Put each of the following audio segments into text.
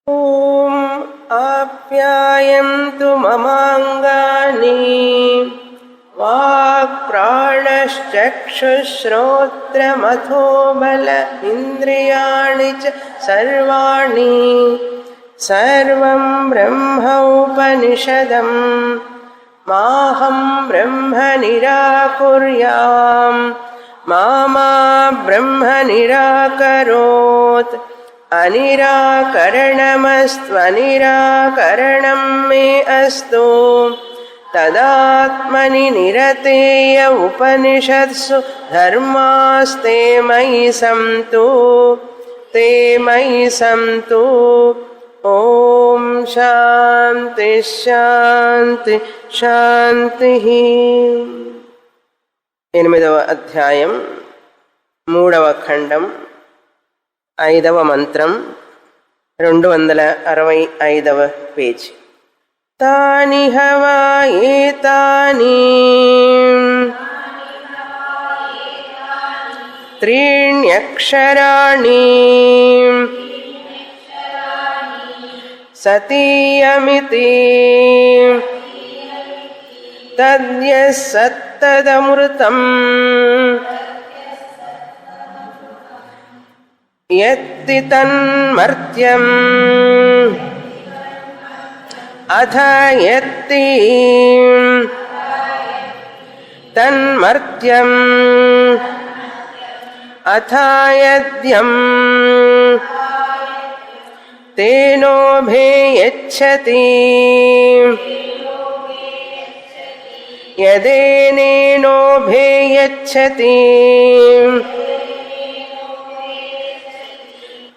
ఓం ఆప్యాయంతు మమాంగాని walk ప్రాణశ్చక్షుశ్రోత్రమథో బల ఇంద్రియాణి చ సర్వాణి సర్వం బ్రహ్మ ఉపనిషదం మాహం బ్రహ్మ నిరాకుర్యాం మా బ్రహ్మ నిరాకరోత్ అనిరాకరణమస్త్వనిరాకరణం మే అస్తు తదాత్మని నిరతేయ ఉపనిషత్సు ధర్మాస్తే మయి సంతు తే మయి సంతు. ఓం శాంతి శాంతి శాంతి. 8వ అధ్యాయం 3వ ఖండం 5వ మంత్రం 265వ పేజీ. తాని హవా ఏతాని త్రీణ్యక్షరాణి సతీయమితి తద్యసత్తదమృతం యత్తి తన్మర్త్యం అథ యత్తి తన్మర్త్యం అథ యద్యం తేనోభేయచ్చతి యదేనేనోభేయచ్చతి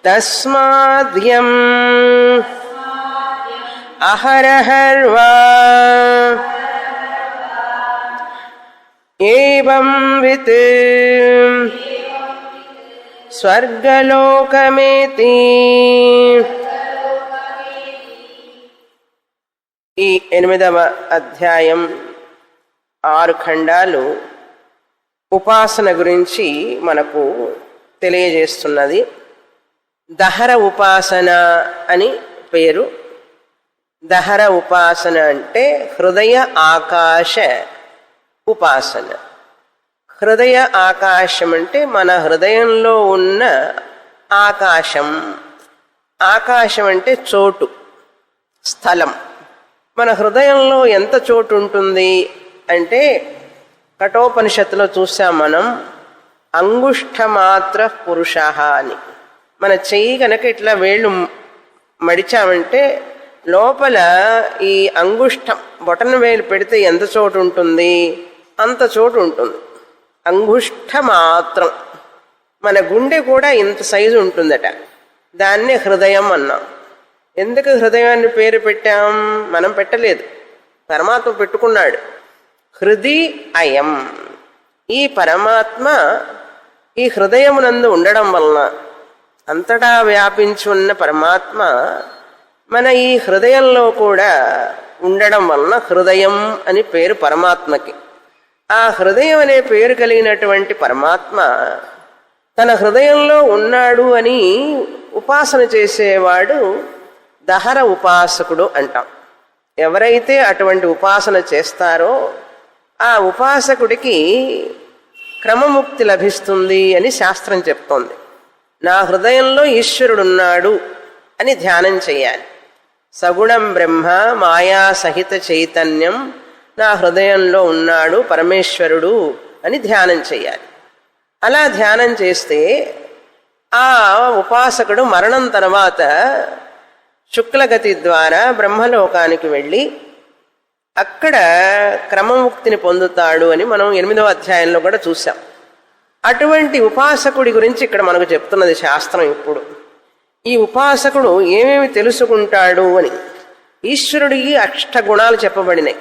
తస్మాద్యం అహరహర్వా ఏవం విత్ స్వర్గలోకమేతి. ఈ 8వ అధ్యాయం 6 ఖండాలు ఉపాసన గురించి మనకు తెలియజేస్తున్నది. దహర ఉపాసన అని పేరు. దహర ఉపాసన అంటే హృదయ ఆకాశ ఉపాసన. హృదయ ఆకాశం అంటే మన హృదయంలో ఉన్న ఆకాశం. ఆకాశం అంటే చోటు, స్థలం. మన హృదయంలో ఎంత చోటు ఉంటుంది అంటే కఠోపనిషత్తులో చూసాం మనం, అంగుష్ఠమాత్ర పురుష అని. మన చెయ్యి కనుక ఇట్లా వేళ్ళు మడిచామంటే లోపల ఈ అంగుష్టం బొటన వేలు పెడితే ఎంత చోటు ఉంటుంది, అంత చోటు ఉంటుంది. అంగుష్ట మాత్రం. మన గుండె కూడా ఇంత సైజు ఉంటుందట. దాన్నే హృదయం అన్నాం. ఎందుకు హృదయాన్ని పేరు పెట్టాం? మనం పెట్టలేదు, పరమాత్మ పెట్టుకున్నాడు. హృది అయం. ఈ పరమాత్మ ఈ హృదయమునందు ఉండడం వలన, అంతటా వ్యాపించి ఉన్న పరమాత్మ మన ఈ హృదయంలో కూడా ఉండడం వలన హృదయం అని పేరు పరమాత్మకి. ఆ హృదయం అనే పేరు కలిగినటువంటి పరమాత్మ తన హృదయంలో ఉన్నాడు అని ఉపాసన చేసేవాడు దహర ఉపాసకుడు అంటాం. ఎవరైతే అటువంటి ఉపాసన చేస్తారో ఆ ఉపాసకుడికి క్రమముక్తి లభిస్తుంది అని శాస్త్రం చెప్తోంది. నా హృదయంలో ఈశ్వరుడున్నాడు అని ధ్యానం చేయాలి. సగుణం బ్రహ్మ మాయా సహిత చైతన్యం నా హృదయంలో ఉన్నాడు పరమేశ్వరుడు అని ధ్యానం చేయాలి. అలా ధ్యానం చేస్తే ఆ ఉపాసకుడు మరణం తర్వాత శుక్లగతి ద్వారా బ్రహ్మలోకానికి వెళ్ళి అక్కడ క్రమముక్తిని పొందుతాడు అని మనం 8వ అధ్యాయంలో కూడా చూసాం. అటువంటి ఉపాసకుడి గురించి ఇక్కడ మనకు చెప్తున్నది శాస్త్రం. ఇప్పుడు ఈ ఉపాసకుడు ఏమేమి తెలుసుకుంటాడు అని. ఈశ్వరుడికి 8 గుణాలు చెప్పబడినాయి.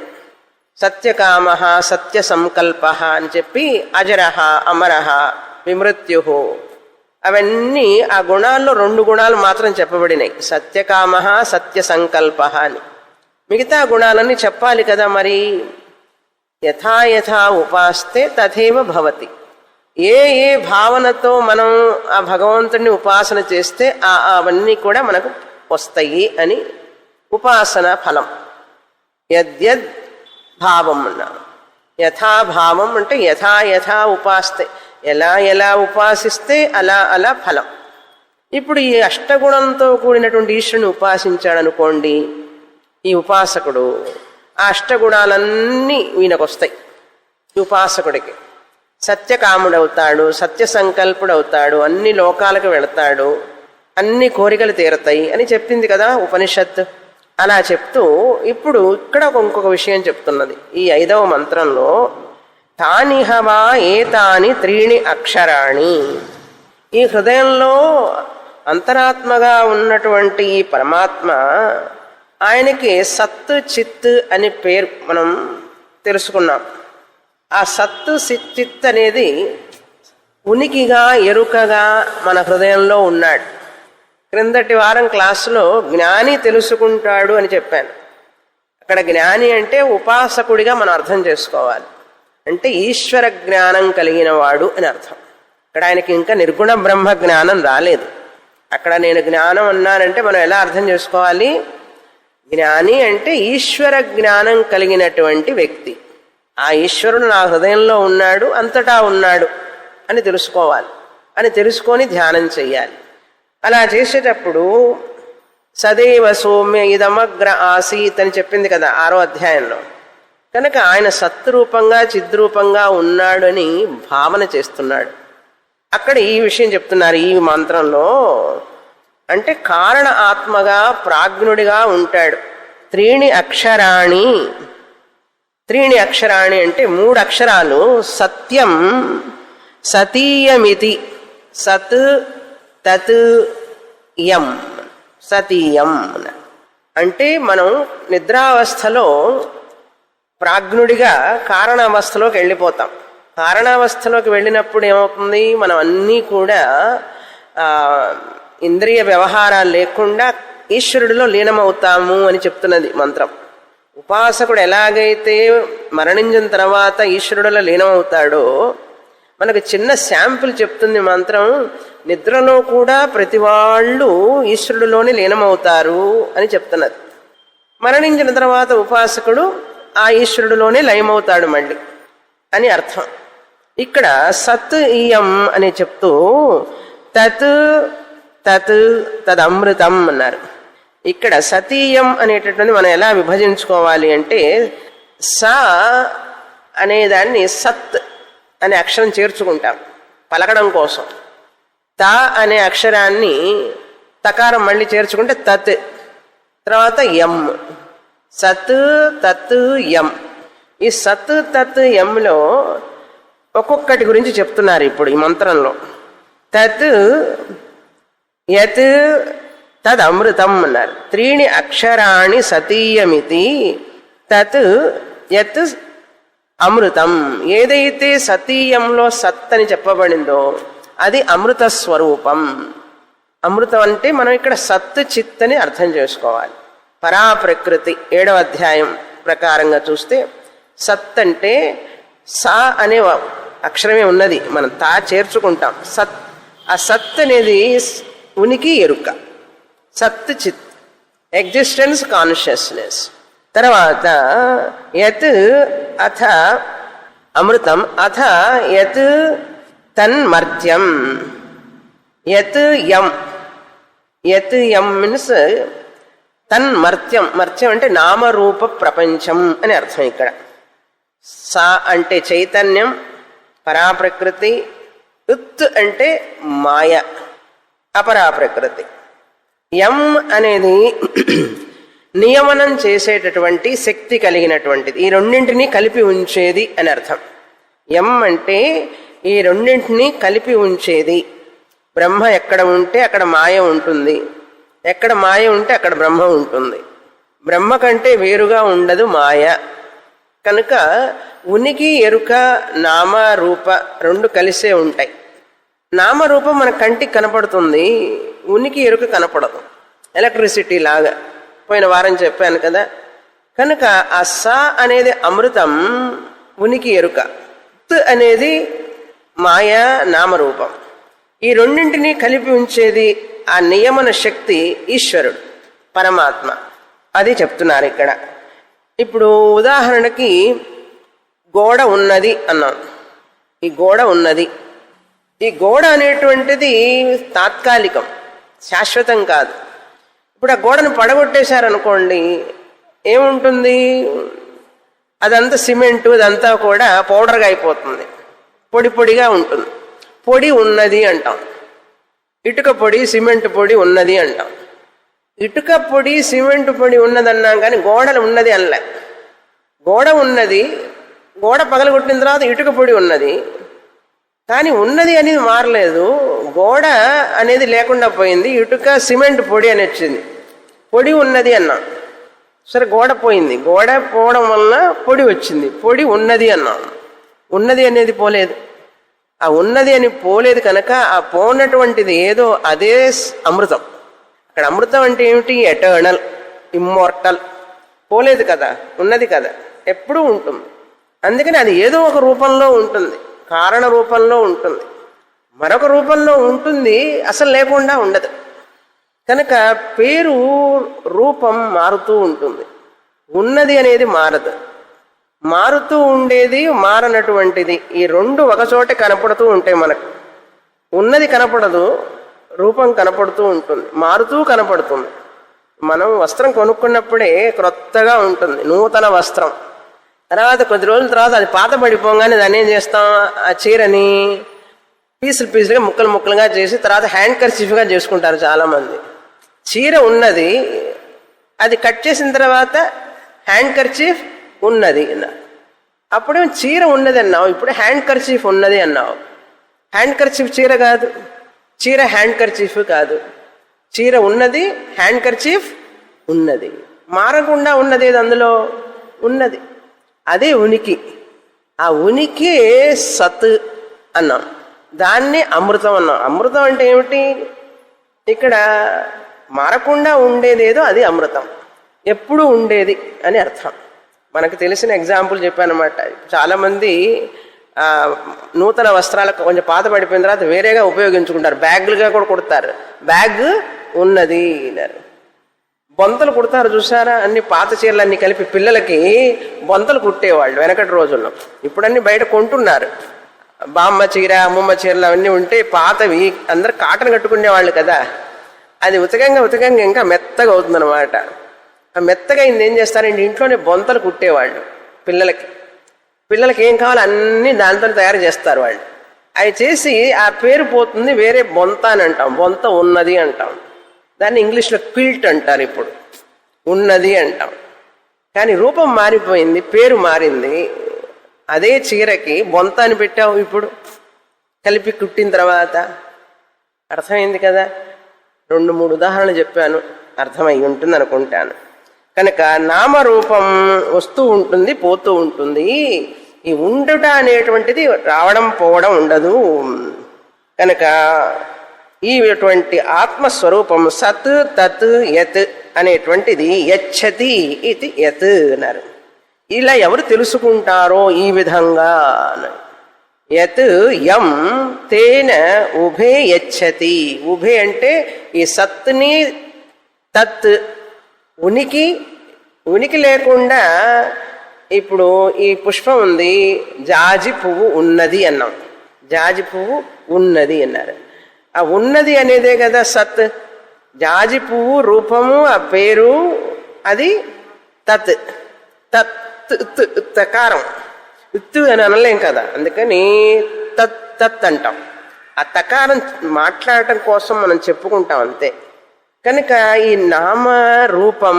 సత్యకామ, సత్య సంకల్ప అని చెప్పి అజరహ, అమరహ, విమృత్యు, అవన్నీ ఆ గుణాల్లో 2 గుణాలు మాత్రం చెప్పబడినాయి. సత్యకామ, సత్య సంకల్ప అని. మిగతా గుణాలన్నీ చెప్పాలి కదా. మరి యథా యథా ఉపాస్తే తథైవ భవతి. ఏ భావనతో మనం ఆ భగవంతుడిని ఉపాసన చేస్తే అవన్నీ కూడా మనకు వస్తాయి అని ఉపాసన ఫలం. యద్యద్ భావం అన్నాం. యథాభావం అంటే యథా యథా ఉపాస్తే, ఎలా ఎలా ఉపాసిస్తే అలా అలా ఫలం. ఇప్పుడు ఈ అష్టగుణంతో కూడినటువంటి ఈశ్వరుని ఉపాసించాడనుకోండి, ఈ ఉపాసకుడు ఆ అష్టగుణాలన్నీ ఈయనకొస్తాయి. ఈ ఉపాసకుడికి సత్యకాముడవుతాడు, సత్య సంకల్పుడవుతాడు, అన్ని లోకాలకు వెళతాడు, అన్ని కోరికలు తీరతాయి అని చెప్పింది కదా ఉపనిషత్తు. అలా చెప్తూ ఇప్పుడు ఇక్కడ ఇంకొక విషయం చెప్తున్నది ఈ 5వ మంత్రంలో. తానిహవా ఏతాని త్రీణి అక్షరాణి. ఈ హృదయంలో అంతరాత్మగా ఉన్నటువంటి ఈ పరమాత్మ, ఆయనకి సత్తు చిత్ అని పేరు మనం తెలుసుకున్నాం. ఆ సత్తు చిత్ అనేది ఉనికిగా ఎరుకగా మన హృదయంలో ఉన్నాడు. క్రిందటి వారం క్లాసులో జ్ఞాని తెలుసుకుంటాడు అని చెప్పాను. అక్కడ జ్ఞాని అంటే ఉపాసకుడిగా మనం అర్థం చేసుకోవాలి. అంటే ఈశ్వర జ్ఞానం కలిగిన వాడు అని అర్థం. ఇక్కడ ఆయనకి ఇంకా నిర్గుణ బ్రహ్మ జ్ఞానం రాలేదు. అక్కడ నేను జ్ఞానం అన్నానంటే మనం ఎలా అర్థం చేసుకోవాలి? జ్ఞాని అంటే ఈశ్వర జ్ఞానం కలిగినటువంటి వ్యక్తి. ఆ ఈశ్వరుడు నా హృదయంలో ఉన్నాడు, అంతటా ఉన్నాడు అని తెలుసుకోవాలి. అని తెలుసుకొని ధ్యానం చెయ్యాలి. అలా చేసేటప్పుడు సదైవ సౌమ్య ఇదమగ్ర ఆసీత్ అని చెప్పింది కదా 6వ అధ్యాయంలో. కనుక ఆయన సత్రూపంగా చిద్రూపంగా ఉన్నాడు అని భావన చేస్తున్నాడు. అక్కడ ఈ విషయం చెప్తున్నారు ఈ మంత్రంలో. అంటే కారణ ఆత్మగా ప్రాజ్ఞుడిగా ఉంటాడు. త్రీణి అక్షరాణి. త్రీణి అక్షరాణి అంటే 3 అక్షరాలు. సత్యం, సతీయమితి. సత్ తత్ యం. సతీయం అంటే మనం నిద్రావస్థలో ప్రాజ్ఞుడిగా కారణావస్థలోకి వెళ్ళిపోతాం. కారణావస్థలోకి వెళ్ళినప్పుడు ఏమవుతుంది? మనం అన్నీ కూడా ఇంద్రియ వ్యవహారాలు లేకుండా ఈశ్వరుడిలో లీనమవుతాము అని చెప్తున్నది మంత్రం. ఉపాసకుడు ఎలాగైతే మరణించిన తర్వాత ఈశ్వరుడిలో లీనమవుతాడో, మనకు చిన్న శాంపుల్ చెప్తుంది మంత్రం. నిద్రలో కూడా ప్రతి వాళ్ళు ఈశ్వరుడిలోనే లీనమవుతారు అని చెప్తున్నది. మరణించిన తర్వాత ఉపాసకుడు ఆ ఈశ్వరుడిలోనే లయమవుతాడు మళ్ళీ అని అర్థం. ఇక్కడ సత్ ఇయం అని చెప్తూ తత్ తత్ తదమృతం అన్నారు. ఇక్కడ సతీయం అనేటటువంటి మనం ఎలా విభజించుకోవాలి అంటే, స అనేదాన్ని సత్ అనే అక్షరం చేర్చుకుంటాం పలకడం కోసం. త అనే అక్షరాన్ని తకారం మళ్ళీ చేర్చుకుంటే తత్, తర్వాత యం. సత్ తత్ యం. ఈ సత్ తత్ ఎంలో ఒక్కొక్కటి గురించి చెప్తున్నారు ఇప్పుడు ఈ మంత్రంలో. తత్ యత్ తదమృతం అన్నారు. త్రీణి అక్షరాణి సతీయమితి. తత్ యత్ అమృతం. ఏదైతే సతీయంలో సత్ అని చెప్పబడిందో అది అమృత స్వరూపం. అమృతం అంటే మనం ఇక్కడ సత్ చిత్ అని అర్థం చేసుకోవాలి. పరాప్రకృతి 7వ అధ్యాయం ప్రకారంగా చూస్తే సత్ అంటే సా అనే అక్షరమే ఉన్నది, మనం తా చేర్చుకుంటాం. సత్, ఆ సత్ అనేది ఉనికి ఎరుక. సత్ చిత్ ఎగ్జిస్టెన్స్ కాన్షియస్నెస్. తర్వాత యత్ అథ అమృతం. అథ యత్ తన్మర్త్యం. యత్ యం. యత్ యం మీన్స్ తన్మర్త్యం. మర్త్యం అంటే నామరూప ప్రపంచం అని అర్థం. ఇక్కడ సా అంటే చైతన్యం, పరాప్రకృతి. ఉత్ అంటే మాయ, అపరాప్రకృతి. యం అనేది నియమనం చేసేటటువంటి శక్తి కలిగినటువంటిది. ఈ రెండింటినీ కలిపి ఉంచేది అని అర్థం. యం అంటే ఈ రెండింటినీ కలిపి ఉంచేది. బ్రహ్మ ఎక్కడ ఉంటే అక్కడ మాయ ఉంటుంది, ఎక్కడ మాయ ఉంటే అక్కడ బ్రహ్మ ఉంటుంది. బ్రహ్మ కంటే వేరుగా ఉండదు మాయ. కనుక ఉనికి ఎరుక నామ రూప రెండు కలిసే ఉంటాయి. నామరూపం మన కంటికి కనపడుతుంది, ఉనికి ఎరుక కనపడదు. ఎలక్ట్రిసిటీ లాగా పోయిన వారం చెప్పాను కదా. కనుక ఆ స అనేది అమృతం, ఉనికి ఎరుక. త్ అనేది మాయ, నామరూపం. ఈ రెండింటినీ కలిపి ఉంచేది ఆ నియమన శక్తి ఈశ్వరుడు. పరమాత్మ. అది చెప్తున్నారు ఇక్కడ. ఇప్పుడు ఉదాహరణకి గోడ ఉన్నది అన్నాం. ఈ గోడ ఉన్నది. ఈ గోడ అనేటువంటిది తాత్కాలికం, శాశ్వతం కాదు. ఇప్పుడు ఆ గోడను పడగొట్టేశారనుకోండి, ఏముంటుంది? అదంతా సిమెంటు, అదంతా కూడా పౌడర్గా అయిపోతుంది, పొడి పొడిగా ఉంటుంది. పొడి ఉన్నది అంటాం. ఇటుక పొడి, సిమెంట్ పొడి ఉన్నది అంటాం. ఇటుక పొడి, సిమెంట్ పొడి ఉన్నదన్నాం కానీ గోడలు ఉన్నది అనలే. గోడ ఉన్నది, గోడ పగలగొట్టిన తర్వాత ఇటుక పొడి ఉన్నది, కానీ ఉన్నది అనేది మారలేదు. గోడ అనేది లేకుండా పోయింది, ఇటుక సిమెంట్ పొడి అని వచ్చింది. పొడి ఉన్నది అన్నాం. సరే, గోడ పోయింది, గోడ పోవడం వలన పొడి వచ్చింది, పొడి ఉన్నది అన్నాం. ఉన్నది అనేది పోలేదు. ఆ ఉన్నది అని పోలేదు కనుక ఆ పోనటువంటిది ఏదో అదే అమృతం. అక్కడ అమృతం అంటే ఏమిటి? Eternal, immortal. పోలేదు కదా, ఉన్నది కదా, ఎప్పుడూ ఉంటుంది. అందుకని అది ఏదో ఒక రూపంలో ఉంటుంది, కారణ రూపంలో ఉంటుంది, మరొక రూపంలో ఉంటుంది, అసలు లేకుండా ఉండదు. కనుక పేరు రూపం మారుతూ ఉంటుంది. ఉన్నది అనేది మారదు. మారుతూ ఉండేది, మారనటువంటిది, ఈ రెండు ఒకచోట కనపడుతూ ఉంటాయి మనకు. ఉన్నది కనపడదు, రూపం కనపడుతూ ఉంటుంది, మారుతూ కనపడుతుంది. మనం వస్త్రం కొనుక్కున్నప్పుడే క్రొత్తగా ఉంటుంది, నూతన వస్త్రం. తర్వాత కొద్ది రోజుల తర్వాత అది పాత పడిపోగానే దాన్ని ఏం చేస్తాం? ఆ చీరని పీసులు పీసులుగా, ముక్కలు ముక్కలుగా చేసి తర్వాత హ్యాండ్ కర్చీఫ్గా చేసుకుంటారు చాలామంది. చీర ఉన్నది, అది కట్ చేసిన తర్వాత హ్యాండ్ కర్చీఫ్ ఉన్నది అన్నారు. అప్పుడేమో చీర ఉన్నది అన్నావు, ఇప్పుడు హ్యాండ్ కర్చీఫ్ ఉన్నది అన్నావు. హ్యాండ్ కర్చీఫ్ చీర కాదు, చీర హ్యాండ్ కర్చీఫ్ కాదు. చీర ఉన్నది, హ్యాండ్ కర్చీఫ్ ఉన్నది, మారకుండా ఉన్నది అందులో ఉన్నది. అదే ఉనికి. ఆ ఉనికి సత్ అన్నాం, దాన్ని అమృతం అన్నాం. అమృతం అంటే ఏమిటి? ఇక్కడ మారకుండా ఉండేదేదో అది అమృతం, ఎప్పుడు ఉండేది అని అర్థం. మనకు తెలిసిన ఎగ్జాంపుల్ చెప్పానమాట. చాలామంది నూతన వస్త్రాలకు కొంచెం పాత పడిపోయిన తర్వాత వేరేగా ఉపయోగించుకుంటారు, బ్యాగులుగా కూడా కుడతారు. బ్యాగ్ ఉన్నది అన్నారు. బొంతలు కుడతారు చూసారా? అన్ని పాత చీరలు అన్ని కలిపి పిల్లలకి బొంతలు కుట్టేవాళ్ళు వెనకటి రోజుల్లో. ఇప్పుడు అన్ని బయట కొంటున్నారు. బామ్మ చీర, అమ్మమ్మ చీరలు అవన్నీ ఉంటే పాతవి, అందరు కాటన్ కట్టుకునేవాళ్ళు కదా. అది ఉతకంగా ఉతకంగా ఇంకా మెత్తగా అవుతుంది అనమాట. ఆ మెత్తగా అయింది ఏం చేస్తారంటే ఇంట్లోనే బొంతలు కుట్టేవాళ్ళు పిల్లలకి. పిల్లలకి ఏం కావాలో అన్నీ దాంతో తయారు చేస్తారు వాళ్ళు. అవి చేసి ఆ పేరు పోతుంది, వేరే బొంత అని అంటాం, బొంత ఉన్నది అంటాం. దాన్ని ఇంగ్లీష్లో క్విల్ట్ అంటారు. ఇప్పుడు ఉన్నది అంటాం, కానీ రూపం మారిపోయింది, పేరు మారింది. అదే చీరకి బొంత అని పెట్టావు ఇప్పుడు కలిపి కుట్టిన తర్వాత. అర్థమైంది కదా? 2-3 ఉదాహరణలు చెప్పాను, అర్థమై ఉంటుంది అనుకుంటాను. కనుక నామరూపం వస్తూ ఉంటుంది, పోతూ ఉంటుంది. ఈ ఉండుట అనేటువంటిది రావడం పోవడం ఉండదు. కనుక ఈటువంటి ఆత్మస్వరూపం సత్ తత్ యత్ అనేటువంటిది యచ్చతి ఇది యత్ అన్నారు. ఇలా ఎవరు తెలుసుకుంటారో ఈ విధంగా, యత్ యం తేన ఉభే యచ్చతి. ఉభే అంటే ఈ సత్ని తత్, ఉనికి లేకుండా. ఇప్పుడు ఈ పుష్పం ఉంది, జాజి పువ్వు ఉన్నది అన్నాం. జాజి పువ్వు ఉన్నది అన్నారు. ఆ ఉన్నది అనేదే కదా సత్. జాజి పువ్వు రూపము, ఆ పేరు, అది తత్. తత్ తకారం, ఇత్తు అని అనలేం కదా, అందుకని తత్ తత్ అంటాం. ఆ తకారం మాట్లాడటం కోసం మనం చెప్పుకుంటాం అంతే. కనుక ఈ నామ రూపం,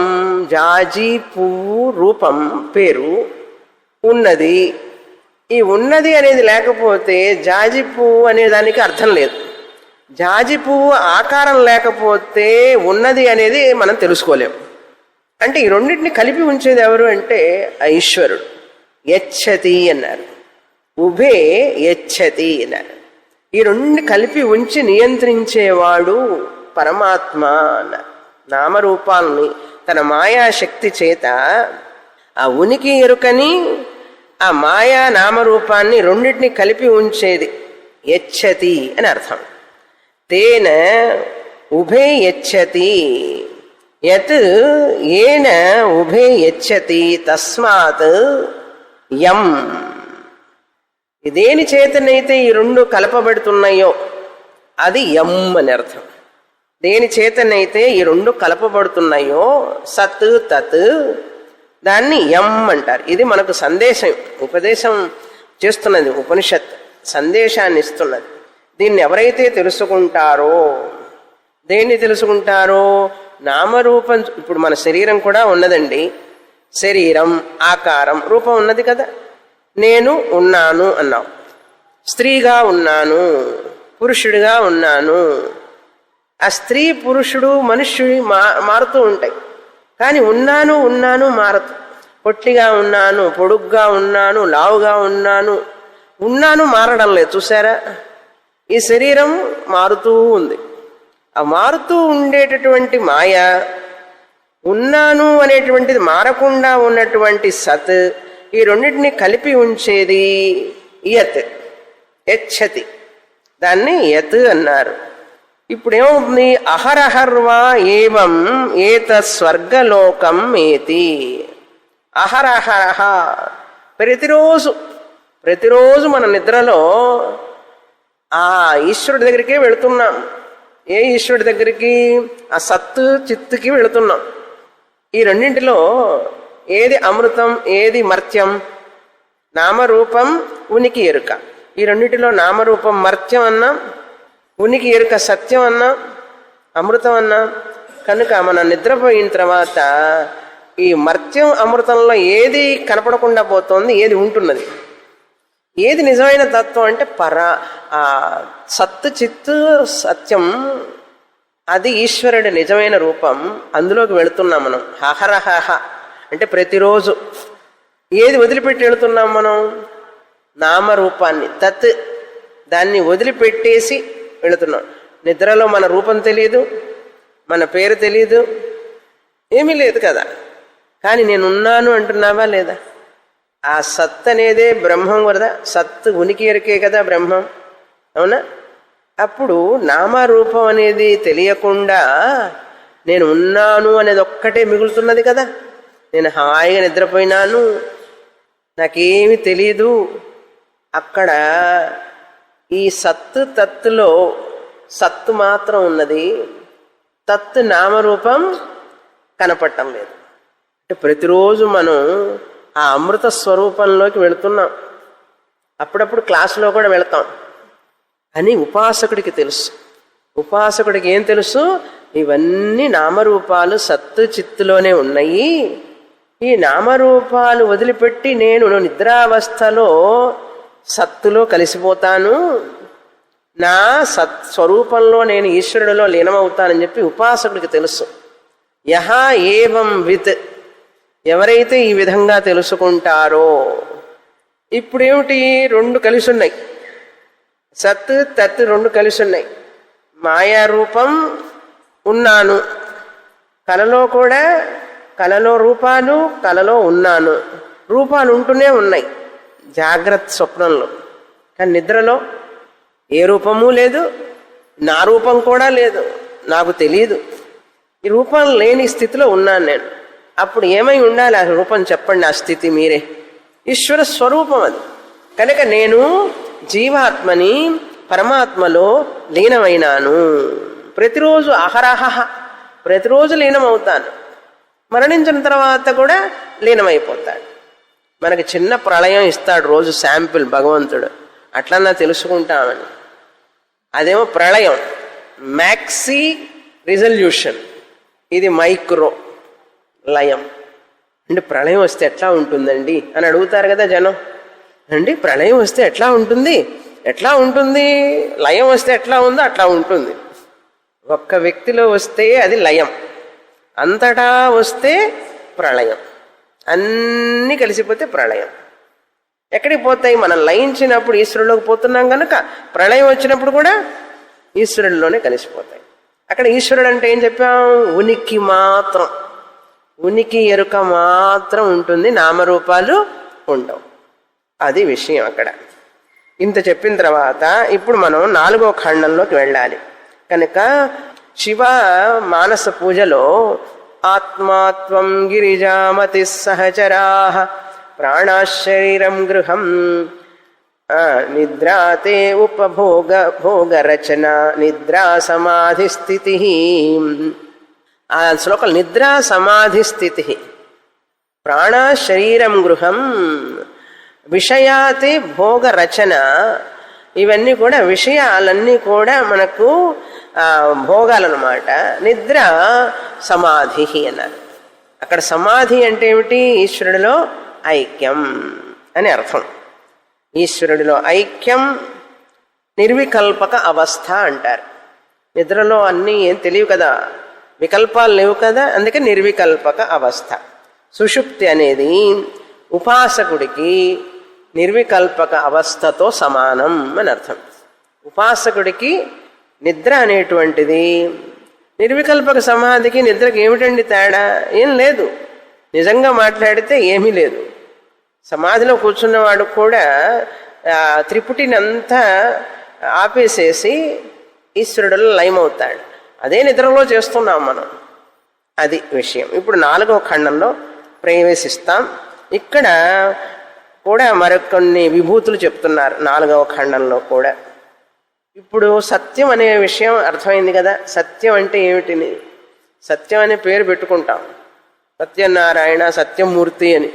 జాజి పువ్వు రూపం, పేరు ఉన్నది. ఈ ఉన్నది అనేది లేకపోతే జాజి పువ్వు అనే దానికి అర్థం లేదు. జాజి పువ్వు ఆకారం లేకపోతే ఉన్నది అనేది మనం తెలుసుకోలేము. అంటే ఈ రెండింటిని కలిపి ఉంచేది ఎవరు అంటే ఈశ్వరుడు. యచ్చతి అన్నారు, ఉభే యచ్చతి అన్నారు. ఈ రెండు కలిపి ఉంచి నియంత్రించేవాడు పరమాత్మ అన్నారు. నామరూపాలని తన మాయాశక్తి చేత ఆ ఉనికి ఎరుకని, ఆ మాయా నామరూపాన్ని రెండింటిని కలిపి ఉంచేది యచ్చతి అని అర్థం. తేన ఉభే యచ్చతి. యత్ ఏన ఉభే యచ్చతి తస్మాత్ యం. దేని చేతనైతే ఈ రెండు కలపబడుతున్నాయో అది యం అని అర్థం. దేని చేతనైతే ఈ రెండు కలపబడుతున్నాయో సత్ తత్ దాన్ని యం అంటారు. ఇది మనకు సందేశం, ఉపదేశం చేస్తున్నది ఉపనిషత్, సందేశాన్ని ఇస్తున్నది. దీన్ని ఎవరైతే తెలుసుకుంటారో, దేన్ని తెలుసుకుంటారో నామరూపం. ఇప్పుడు మన శరీరం కూడా ఉన్నదండి, శరీరం ఆకారం రూపం ఉన్నది కదా. నేను ఉన్నాను అన్నావు, స్త్రీగా ఉన్నాను, పురుషుడిగా ఉన్నాను. ఆ స్త్రీ పురుషుడు మనుష్యుడు మారుతూ ఉంటాయి, కానీ ఉన్నాను ఉన్నాను మారదు. పొట్టిగా ఉన్నాను, పొడుగ్గా ఉన్నాను, లావుగా ఉన్నాను, ఉన్నాను మారడం లేదు. చూసారా, ఈ శరీరం మారుతూ ఉంది. ఆ మారుతూ ఉండేటటువంటి మాయ, ఉన్నాను అనేటువంటిది మారకుండా ఉన్నటువంటి సత్, ఈ రెండింటిని కలిపి ఉంచేది యత్, యచ్చతి, దాన్ని యత్ అన్నారు. ఇప్పుడేమవుతుంది? అహరహర్వా ఏవం ఏత స్వర్గలోకం ఏతి. అహరహరహ ప్రతిరోజు మన నిద్రలో ఆ ఈశ్వరుడి దగ్గరికే వెళుతున్నాం. ఏ ఈశ్వరుడి దగ్గరికి? ఆ సత్తు చిత్తుకి వెళుతున్నాం. ఈ రెండింటిలో ఏది అమృతం, ఏది మర్త్యం? నామరూపం, ఉనికి ఎరుక. ఈ రెండింటిలో నామరూపం మర్త్యం అన్నా, ఉనికి ఎరుక సత్యం అన్నా, అమృతం అన్నా. కనుక మన నిద్రపోయిన తర్వాత ఈ మర్త్యం అమృతంలో ఏది కనపడకుండా పోతుంది, ఏది ఉంటున్నది? ఏది నిజమైన తత్వం అంటే సత్తు చిత్తు సత్యం, అది ఈశ్వరుడి నిజమైన రూపం. అందులోకి వెళుతున్నాం మనం. హహరహ అంటే ప్రతిరోజు. ఏది వదిలిపెట్టి వెళుతున్నాం మనం? నామరూపాన్ని, తత్, దాన్ని వదిలిపెట్టేసి వెళుతున్నాం. నిద్రలో మన రూపం తెలియదు, మన పేరు తెలియదు, ఏమీ లేదు కదా. కానీ నేనున్నాను అంటున్నావా లేదా? ఆ సత్ అనేదే బ్రహ్మం కదా. సత్ ఉనికి ఎరికే కదా బ్రహ్మం, అవునా? అప్పుడు నామరూపం అనేది తెలియకుండా నేను ఉన్నాను అనేది ఒక్కటే మిగులుతున్నది కదా. నేను హాయిగా నిద్రపోయినాను, నాకేమీ తెలియదు. అక్కడ ఈ సత్తు తత్తులో సత్తు మాత్రం ఉన్నది, తత్తు నామరూపం కనపడటం లేదు. అంటే ప్రతిరోజు మనం ఆ అమృత స్వరూపంలోకి వెళుతున్నాం. అప్పుడప్పుడు క్లాసులో కూడా వెళతాం అని ఉపాసకుడికి తెలుసు. ఉపాసకుడికి ఏం తెలుసు? ఇవన్నీ నామరూపాలు సత్తు చిత్తులోనే ఉన్నాయి. ఈ నామరూపాలు వదిలిపెట్టి నేను నిద్రావస్థలో సత్తులో కలిసిపోతాను, నా స్వరూపంలో నేను ఈశ్వరుడిలో లీనమవుతానని చెప్పి ఉపాసకుడికి తెలుసు. యహ ఏవం విత్, ఎవరైతే ఈ విధంగా తెలుసుకుంటారో. ఇప్పుడేమిటి? రెండు కలిసి ఉన్నాయి, సత్ తత్ రెండు కలిసి ఉన్నాయి. మాయారూపం ఉన్నాను, కలలో కూడా, కలలో రూపాలు, కలలో ఉన్నాను. రూపాలు ఉంటూనే ఉన్నాయి జాగ్రత్త స్వప్నంలో, కానీ నిద్రలో ఏ రూపము లేదు, నా రూపం కూడా లేదు, నాకు తెలియదు. ఈ రూపం లేని స్థితిలో ఉన్నాను నేను. అప్పుడు ఏమై ఉండాలి? ఆ రూపం చెప్పండి, ఆ స్థితి మీరే. ఈశ్వర స్వరూపం అది. కనుక నేను జీవాత్మని పరమాత్మలో లీనమైనాను. ప్రతిరోజు అహరహ ప్రతిరోజు లీనమవుతాను. మరణించిన తర్వాత కూడా లీనమైపోతాడు. మనకి చిన్న ప్రళయం ఇస్తాడు రోజు శాంపిల్ భగవంతుడు, అట్లన్నా తెలుసుకుంటామని. అదేమో ప్రళయం, మ్యాక్సీ రిజల్యూషన్. ఇది మైక్రో లయం. అంటే ప్రళయం వస్తే ఎట్లా ఉంటుందండి అని అడుగుతారు కదా జనం. అండి ప్రళయం వస్తే ఎట్లా ఉంటుంది? ఎట్లా ఉంటుంది? లయం వస్తే ఎట్లా ఉందో అట్లా ఉంటుంది. ఒక్క వ్యక్తిలో వస్తే అది లయం, అంతటా వస్తే ప్రళయం, అన్నీ కలిసిపోతే ప్రళయం. ఎక్కడికి పోతాయి? మనం లయించినప్పుడు ఈశ్వరులోకి పోతున్నాం కనుక ప్రళయం వచ్చినప్పుడు కూడా ఈశ్వరుడిలోనే కలిసిపోతాయి. అక్కడ ఈశ్వరుడు అంటే ఏం చెప్పాం? ఉనికి మాత్రం, ఉనికి ఎరుక మాత్రం ఉంటుంది, నామరూపాలు ఉండవు. అది విషయం అక్కడ. ఇంత చెప్పిన తర్వాత ఇప్పుడు మనం 4వ ఖండంలోకి వెళ్ళాలి. కనుక శివ మానస పూజలో ఆత్మా త్వం గిరిజామతి సహచరాః ప్రాణాశరీరం గృహం నిద్రాతే ఉపభోగ భోగరచన నిద్రా సమాధి స్థితి. ఆ శ్లోకాలు నిద్రా సమాధి స్థితి, ప్రాణశరీరం గృహం, విషయాతి భోగరచన, ఇవన్నీ కూడా విషయాలన్నీ కూడా మనకు భోగాలన్నమాట. నిద్ర సమాధి అన్నారు. అక్కడ సమాధి అంటే ఏమిటి? ఈశ్వరుడిలో ఐక్యం అని అర్థం. ఈశ్వరుడిలో ఐక్యం నిర్వికల్పక అవస్థ అంటారు. నిద్రలో అన్నీ ఏం తెలియవు కదా, వికల్పాలు లేవు కదా, అందుకే నిర్వికల్పక అవస్థ. సుషుప్తి అనేది ఉపాసకుడికి నిర్వికల్పక అవస్థతో సమానం అని అర్థం. ఉపాసకుడికి నిద్ర అనేటువంటిది నిర్వికల్పక సమాధికి నిద్రకి ఏమిటండి తేడా? ఏం లేదు. నిజంగా మాట్లాడితే ఏమీ లేదు. సమాధిలో కూర్చున్నవాడు కూడా త్రిపుటిని అంతా ఆపేసేసి ఈశ్వరుడిలో లయమవుతాడు. అదే నిద్రలో చేస్తున్నాం మనం. అది విషయం. ఇప్పుడు 4వ ఖండంలో ప్రవేశిస్తాం. ఇక్కడ కూడా మరికొన్ని విభూతులు చెప్తున్నారు 4వ ఖండంలో కూడా. ఇప్పుడు సత్యం అనే విషయం అర్థమైంది కదా. సత్యం అంటే ఏమిటిని? సత్యం అనే పేరు పెట్టుకుంటాం, సత్యనారాయణ, సత్యమూర్తి అని.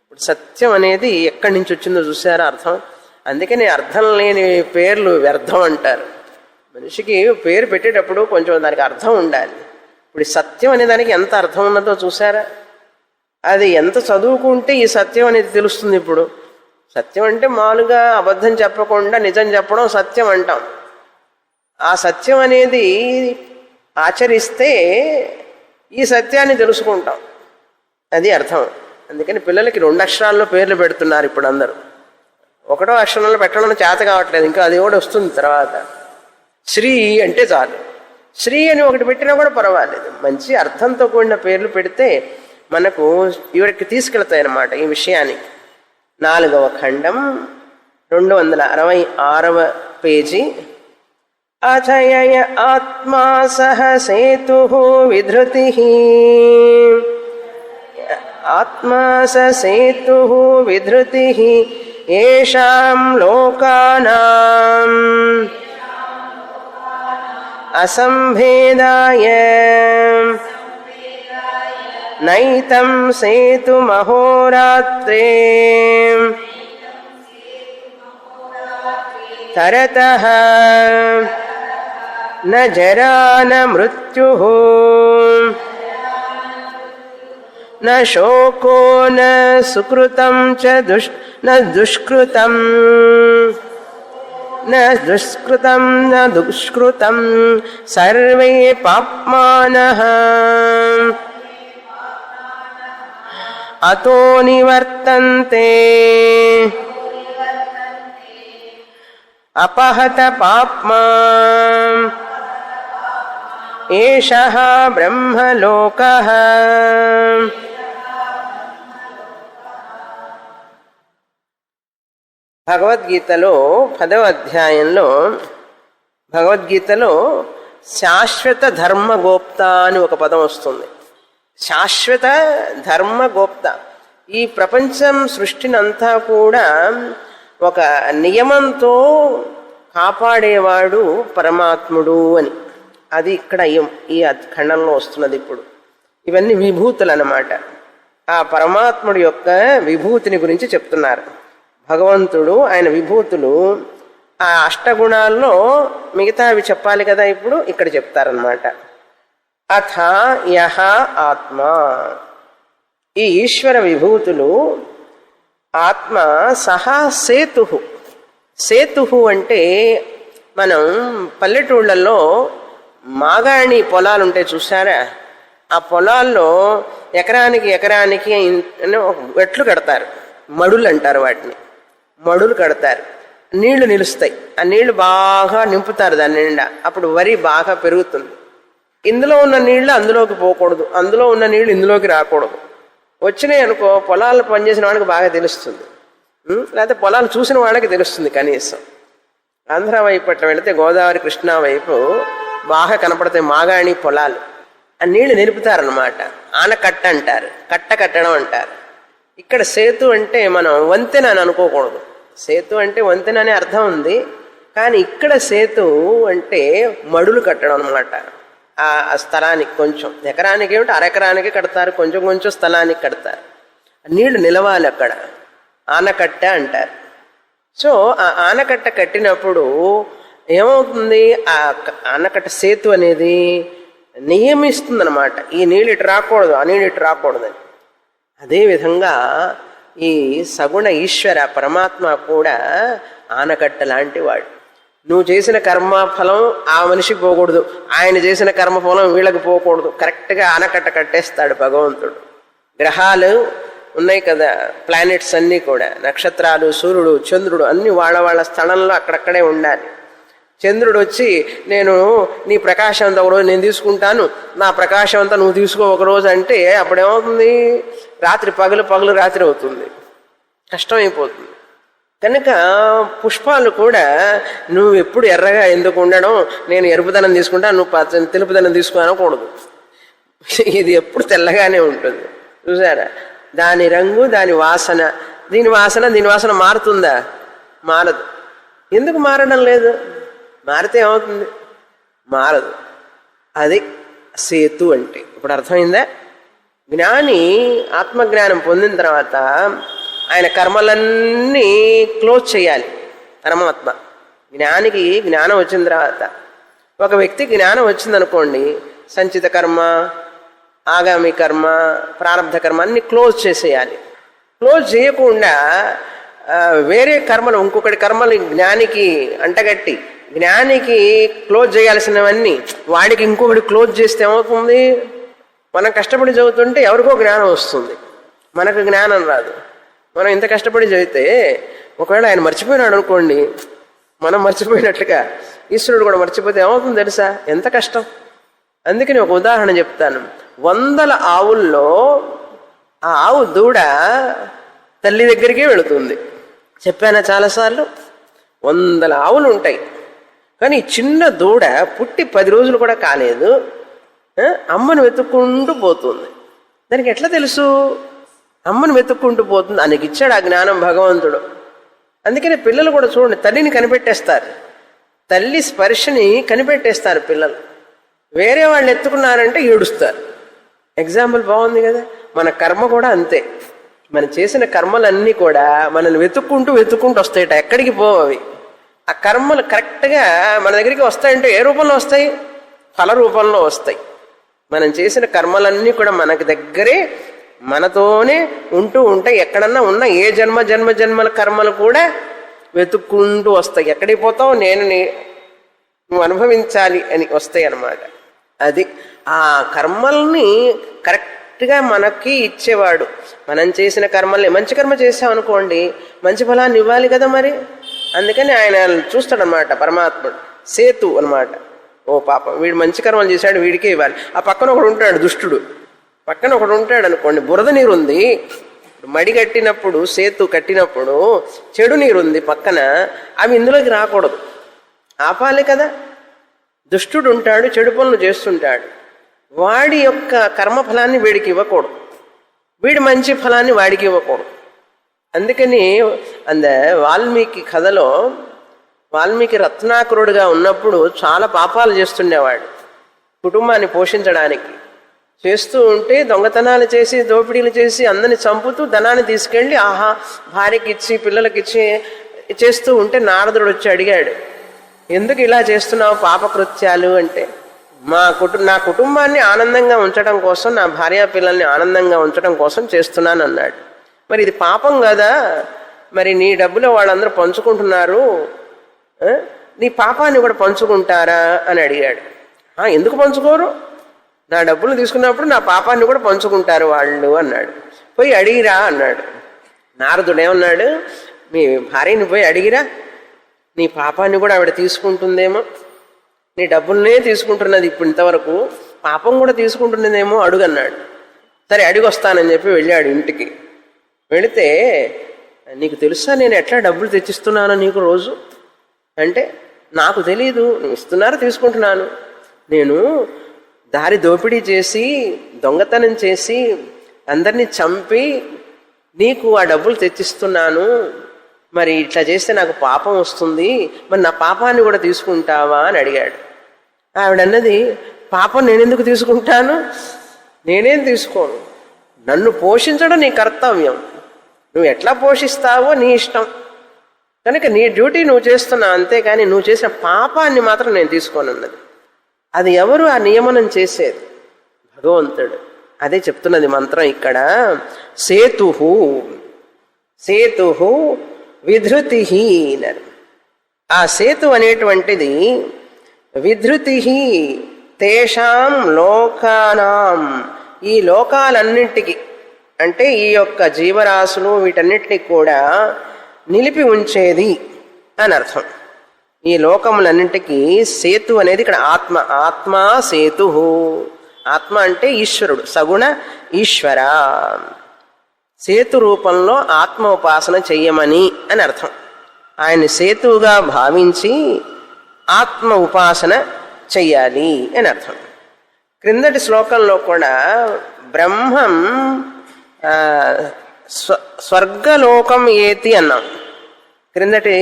ఇప్పుడు సత్యం అనేది ఎక్కడి నుంచి వచ్చిందో చూసారా అర్థం? అందుకని అర్థం లేని పేర్లు వ్యర్థం అంటారు. మనిషికి పేరు పెట్టేటప్పుడు కొంచెం దానికి అర్థం ఉండాలి. ఇప్పుడు సత్యం అనే దానికి ఎంత అర్థం ఉన్నదో చూసారా? అది ఎంత చదువుకుంటే ఈ సత్యం అనేది తెలుస్తుంది. ఇప్పుడు సత్యం అంటే మామూలుగా అబద్ధం చెప్పకుండా నిజం చెప్పడం సత్యం అంటాం. ఆ సత్యం అనేది ఆచరిస్తే ఈ సత్యాన్ని తెలుసుకుంటాం. అది అర్థం. అందుకని పిల్లలకి 2 అక్షరాల్లో పేర్లు పెడుతున్నారు ఇప్పుడు అందరూ. 1వ అక్షరంలో పెట్టడం చేత కావట్లేదు, ఇంకా అది కూడా వస్తుంది తర్వాత. శ్రీ అంటే చాలు. శ్రీ అని ఒకటి పెట్టినా కూడా పర్వాలేదు. మంచి అర్థంతో కూడిన పేర్లు పెడితే మనకు ఇవరికి తీసుకెళ్తాయి అన్నమాట ఈ విషయానికి. 4వ ఖండం 266వ పేజీ. అథయయ ఆత్మా సహ సేతు విధృతి. ఆత్మా స సేతు విధృతి ఏషాం లోకానాం అసంభేదాయ నైతం సేతుమహోరాత్రే తరతః న జరా న మృత్యుః న శోకో న సుకృతం చ న దుష్కృతం న దుష్కృతం న దుష్కృతం సర్వే పాప్మానః అతో నివర్తంతే అపహత పాప్మా ఏషః బ్రహ్మలోకః. భగవద్గీతలో 10వ అధ్యాయంలో భగవద్గీతలో శాశ్వత ధర్మగోప్త అని ఒక పదం వస్తుంది. శాశ్వత ధర్మగోప్త. ఈ ప్రపంచం సృష్టినంతా కూడా ఒక నియమంతో కాపాడేవాడు పరమాత్ముడు అని. అది ఇక్కడ ఈ ఖండంలో వస్తున్నది. ఇప్పుడు ఇవన్నీ విభూతులు అన్నమాట. ఆ పరమాత్ముడి యొక్క విభూతిని గురించి చెప్తున్నారు. భగవంతుడు ఆయన విభూతులు ఆ అష్టగుణాల్లో మిగతావి చెప్పాలి కదా, ఇప్పుడు ఇక్కడ చెప్తారనమాట. అథ యహ ఆత్మ, ఈ ఈశ్వర విభూతులు ఆత్మ సహా సేతు. సేతు అంటే మనం పల్లెటూళ్ళల్లో మాగాణి పొలాలు ఉంటాయి చూసారా, ఆ పొలాల్లో ఎకరానికి వెట్లు కడతారు. మడులు అంటారు వాటిని. మడులు కడతారు, నీళ్లు నిలుస్తాయి. ఆ నీళ్లు బాగా నింపుతారు దాని నిండా. అప్పుడు వరి బాగా పెరుగుతుంది. ఇందులో ఉన్న నీళ్లు అందులోకి పోకూడదు, అందులో ఉన్న నీళ్లు ఇందులోకి రాకూడదు. వచ్చినాయి అనుకో పొలాలు పనిచేసిన వాడికి బాగా తెలుస్తుంది, లేకపోతే పొలాలు చూసిన వాళ్ళకి తెలుస్తుంది కనీసం. ఆంధ్ర వైపు అట్లా వెళితే గోదావరి కృష్ణా వైపు బాగా కనపడతాయి మాగాణి పొలాలు. ఆ నీళ్లు నిలుపుతారనమాట. ఆనకట్ట అంటారు, కట్ట కట్టడం అంటారు. ఇక్కడ సేతు అంటే మనం వంతెన అని అనుకోకూడదు. సేతు అంటే వంతెన అనే అర్థం ఉంది, కానీ ఇక్కడ సేతు అంటే మడులు కట్టడం అనమాట. ఆ స్థలానికి కొంచెం, ఎకరానికి ఏమిటి అరెకరానికి కడతారు, కొంచెం కొంచెం స్థలానికి కడతారు. నీళ్లు నిలవాలి అక్కడ, ఆనకట్ట అంటారు. సో ఆ ఆనకట్ట కట్టినప్పుడు ఏమవుతుంది, ఆ ఆనకట్ట సేతు అనేది నియమిస్తుంది అనమాట. ఈ నీళ్ళు ఇటు రాకూడదు, ఆ నీళ్ళు ఇటు రాకూడదని. అదేవిధంగా ఈ సగుణ ఈశ్వర పరమాత్మ కూడా ఆనకట్ట లాంటి వాడు. నువ్వు చేసిన కర్మఫలం ఆ మనిషికి పోకూడదు, ఆయన చేసిన కర్మఫలం వీళ్ళకి పోకూడదు. కరెక్ట్గా ఆనకట్ట కట్టేస్తాడు భగవంతుడు. గ్రహాలు ఉన్నాయి కదా, ప్లానెట్స్ అన్నీ కూడా, నక్షత్రాలు, సూర్యుడు, చంద్రుడు అన్నీ వాళ్ళ వాళ్ళ స్థలంలో అక్కడక్కడే ఉండాలి. చంద్రుడు వచ్చి నేను నీ ప్రకాశం అంతా ఒకరోజు నేను తీసుకుంటాను, నా ప్రకాశం అంతా నువ్వు తీసుకో ఒకరోజు అంటే అప్పుడేమవుతుంది, రాత్రి పగలు, పగలు రాత్రి అవుతుంది, కష్టమైపోతుంది. కనుక పుష్పాలు కూడా నువ్వు ఎప్పుడు ఎర్రగా ఎందుకు ఉండడం, నేను ఎరుపుదనం తీసుకుంటాను, నువ్వు తెలుపుదనం తీసుకునకూడదు. ఇది ఎప్పుడు తెల్లగానే ఉంటుంది. చూసారా, దాని రంగు, దాని వాసన, దీని వాసన మారుతుందా? మారదు. ఎందుకు మారడం లేదు? మారితే ఏమవుతుంది? మారదు. అది సేతు అంటే. ఇప్పుడు అర్థమైందా? జ్ఞాని ఆత్మజ్ఞానం పొందిన తర్వాత ఆయన కర్మలన్నీ క్లోజ్ చేయాలి పరమాత్మ. జ్ఞానికి జ్ఞానం వచ్చిన తర్వాత, ఒక వ్యక్తికి జ్ఞానం వచ్చిందనుకోండి, సంచిత కర్మ, ఆగామి కర్మ, ప్రారంభ కర్మ అన్ని క్లోజ్ చేసేయాలి. క్లోజ్ చేయకుండా వేరే కర్మలు, ఇంకొకటి కర్మలు జ్ఞానికి అంటగట్టి, జ్ఞానికి క్లోజ్ చేయాల్సినవన్నీ వాడికి ఇంకొకటి క్లోజ్ చేస్తే ఏమవుతుంది? మనం కష్టపడి చదువుతుంటే ఎవరికో జ్ఞానం వస్తుంది, మనకు జ్ఞానం రాదు. మనం ఇంత కష్టపడి చదివితే ఒకవేళ ఆయన మర్చిపోయినాడు అనుకోండి, మనం మర్చిపోయినట్లుగా ఈశ్వరుడు కూడా మర్చిపోతే ఏమవుతుంది తెలుసా? ఎంత కష్టం. అందుకని ఒక ఉదాహరణ చెప్తాను. 100 ఆవుల్లో ఆ ఆవు దూడ తల్లి దగ్గరికే వెళుతుంది. చెప్పానా చాలాసార్లు? 100 ఆవులు ఉంటాయి, కానీ చిన్న దూడ పుట్టి 10 రోజులు కూడా కాలేదు, అమ్మను వెతుక్కుంటూ పోతుంది. దానికి ఎట్లా తెలుసు? అమ్మను వెతుక్కుంటూ పోతుంది. ఆయనకి ఇచ్చాడు ఆ జ్ఞానం భగవంతుడు. అందుకని పిల్లలు కూడా చూడండి, తల్లిని కనిపెట్టేస్తారు, తల్లి స్పర్శని కనిపెట్టేస్తారు పిల్లలు. వేరే వాళ్ళు ఎత్తుకున్నారంటే ఏడుస్తారు. ఎగ్జాంపుల్ బాగుంది కదా. మన కర్మ కూడా అంతే. మనం చేసిన కర్మలన్నీ కూడా మనల్ని వెతుక్కుంటూ వస్తాయట, ఎక్కడికి పోవు అవి. ఆ కర్మలు కరెక్ట్గా మన దగ్గరికి వస్తాయంటే ఏ రూపంలో వస్తాయి? ఫల రూపంలో వస్తాయి. మనం చేసిన కర్మలన్నీ కూడా మనకి దగ్గరే, మనతోనే ఉంటూ ఉంటాయి. ఎక్కడన్నా ఉన్న ఏ జన్మల కర్మలు కూడా వెతుక్కుంటూ వస్తాయి. ఎక్కడికి పోతావు? నువ్వు అనుభవించాలి అని వస్తాయి అన్నమాట. అది ఆ కర్మల్ని కరెక్ట్గా మనకి ఇచ్చేవాడు. మనం చేసిన కర్మల్ని, మంచి కర్మ చేసామనుకోండి, మంచి ఫలాన్ని ఇవ్వాలి కదా మరి. అందుకని ఆయన చూస్తాడనమాట పరమాత్ముడు. సేతు అనమాట. ఓ పాపం వీడు మంచి కర్మలు చేశాడు, వీడికే ఇవ్వాలి. ఆ పక్కన ఒకడు ఉంటాడు దుష్టుడు, పక్కన ఒకడు ఉంటాడు అనుకోండి, బురద నీరు ఉంది, మడి కట్టినప్పుడు, సేతు కట్టినప్పుడు చెడు నీరు ఉంది పక్కన, అవి ఇందులోకి రాకూడదు, ఆపాలి కదా. దుష్టుడు ఉంటాడు, చెడు పనులు చేస్తుంటాడు, వాడి యొక్క కర్మఫలాన్ని వీడికి ఇవ్వకూడదు, వీడి మంచి ఫలాన్ని వాడికి ఇవ్వకూడదు. అందుకని వాల్మీకి కథలో వాల్మీకి రత్నాకరుడుగా ఉన్నప్పుడు చాలా పాపాలు చేస్తుండేవాడు. కుటుంబాన్ని పోషించడానికి చేస్తూ ఉంటే దొంగతనాలు చేసి, దోపిడీలు చేసి, అందరిని చంపుతూ ధనాన్ని తీసుకెళ్ళి భార్యకి ఇచ్చి, పిల్లలకి ఇచ్చి చేస్తూ ఉంటే నారదుడు వచ్చి అడిగాడు, ఎందుకు ఇలా చేస్తున్నావు పాపకృత్యాలు అంటే, నా కుటుంబాన్ని ఆనందంగా ఉంచడం కోసం, నా భార్య పిల్లల్ని ఆనందంగా ఉంచడం కోసం చేస్తున్నాను అన్నాడు. మరి ఇది పాపం కదా, మరి నీ డబ్బులో వాళ్ళందరూ పంచుకుంటున్నారు, నీ పాపాన్ని కూడా పంచుకుంటారా అని అడిగాడు. ఎందుకు పంచుకోరు? నా డబ్బులు తీసుకున్నప్పుడు నా పాపాన్ని కూడా పంచుకుంటారు వాళ్ళు అన్నాడు. పోయి అడిగిరా అన్నాడు. నారదుడు ఏమన్నాడు, మీ భార్యని పోయి అడిగిరా, నీ పాపాన్ని కూడా ఆవిడ తీసుకుంటుందేమో, నీ డబ్బులనే తీసుకుంటున్నది ఇప్పుడు ఇంతవరకు, పాపం కూడా తీసుకుంటున్నదేమో అడుగన్నాడు. సరే అడిగి వస్తానని చెప్పి వెళ్ళాడు ఇంటికి. వెళితే, నీకు తెలుసా నేను ఎట్లా డబ్బులు తెచ్చిస్తున్నానో నీకు రోజు అంటే, నాకు తెలీదు, నువ్వు ఇస్తున్నారు తీసుకుంటున్నాను. నేను దారి దోపిడీ చేసి దొంగతనం చేసి అందరినీ చంపి నీకు ఆ డబ్బులు తెచ్చిస్తున్నాను, మరి ఇట్లా చేస్తే నాకు పాపం వస్తుంది, మరి నా పాపాన్ని కూడా తీసుకుంటావా అని అడిగాడు. ఆవిడన్నది, పాపం నేనెందుకు తీసుకుంటాను, నేనేం తీసుకోను, నన్ను పోషించడం నీ కర్తవ్యం, నువ్వు ఎట్లా పోషిస్తావో నీ ఇష్టం, కనుక నీ డ్యూటీ నువ్వు చేస్తున్నావు, అంతేకాని నువ్వు చేసిన పాపాన్ని మాత్రం నేను తీసుకోనున్నది. అది ఎవరు ఆ నియమనం చేసేది? భగవంతుడు. అదే చెప్తున్నది మంత్రం ఇక్కడ. సేతు సేతు విధృతి అన్నారు. ఆ సేతు అనేటువంటిది విధృతి తేషాం లోకానాం, ఈ లోకాలన్నింటికి అంటే ఈ యొక్క జీవరాశులు వీటన్నిటినీ కూడా నిలిపి ఉంచేది అని అర్థం. ఈ లోకములన్నింటికి సేతు అనేది ఇక్కడ ఆత్మ. ఆత్మా సేతు. ఆత్మ అంటే ఈశ్వరుడు, సగుణ ఈశ్వర. సేతు రూపంలో ఆత్మ ఉపాసన చెయ్యమని అని అర్థం. ఆయన సేతువుగా భావించి ఆత్మ ఉపాసన చెయ్యాలి అని అర్థం. క్రిందటి శ్లోకంలో కూడా బ్రహ్మం స్వర్గలోకం ఏతి అన్నాం. క్రిందటి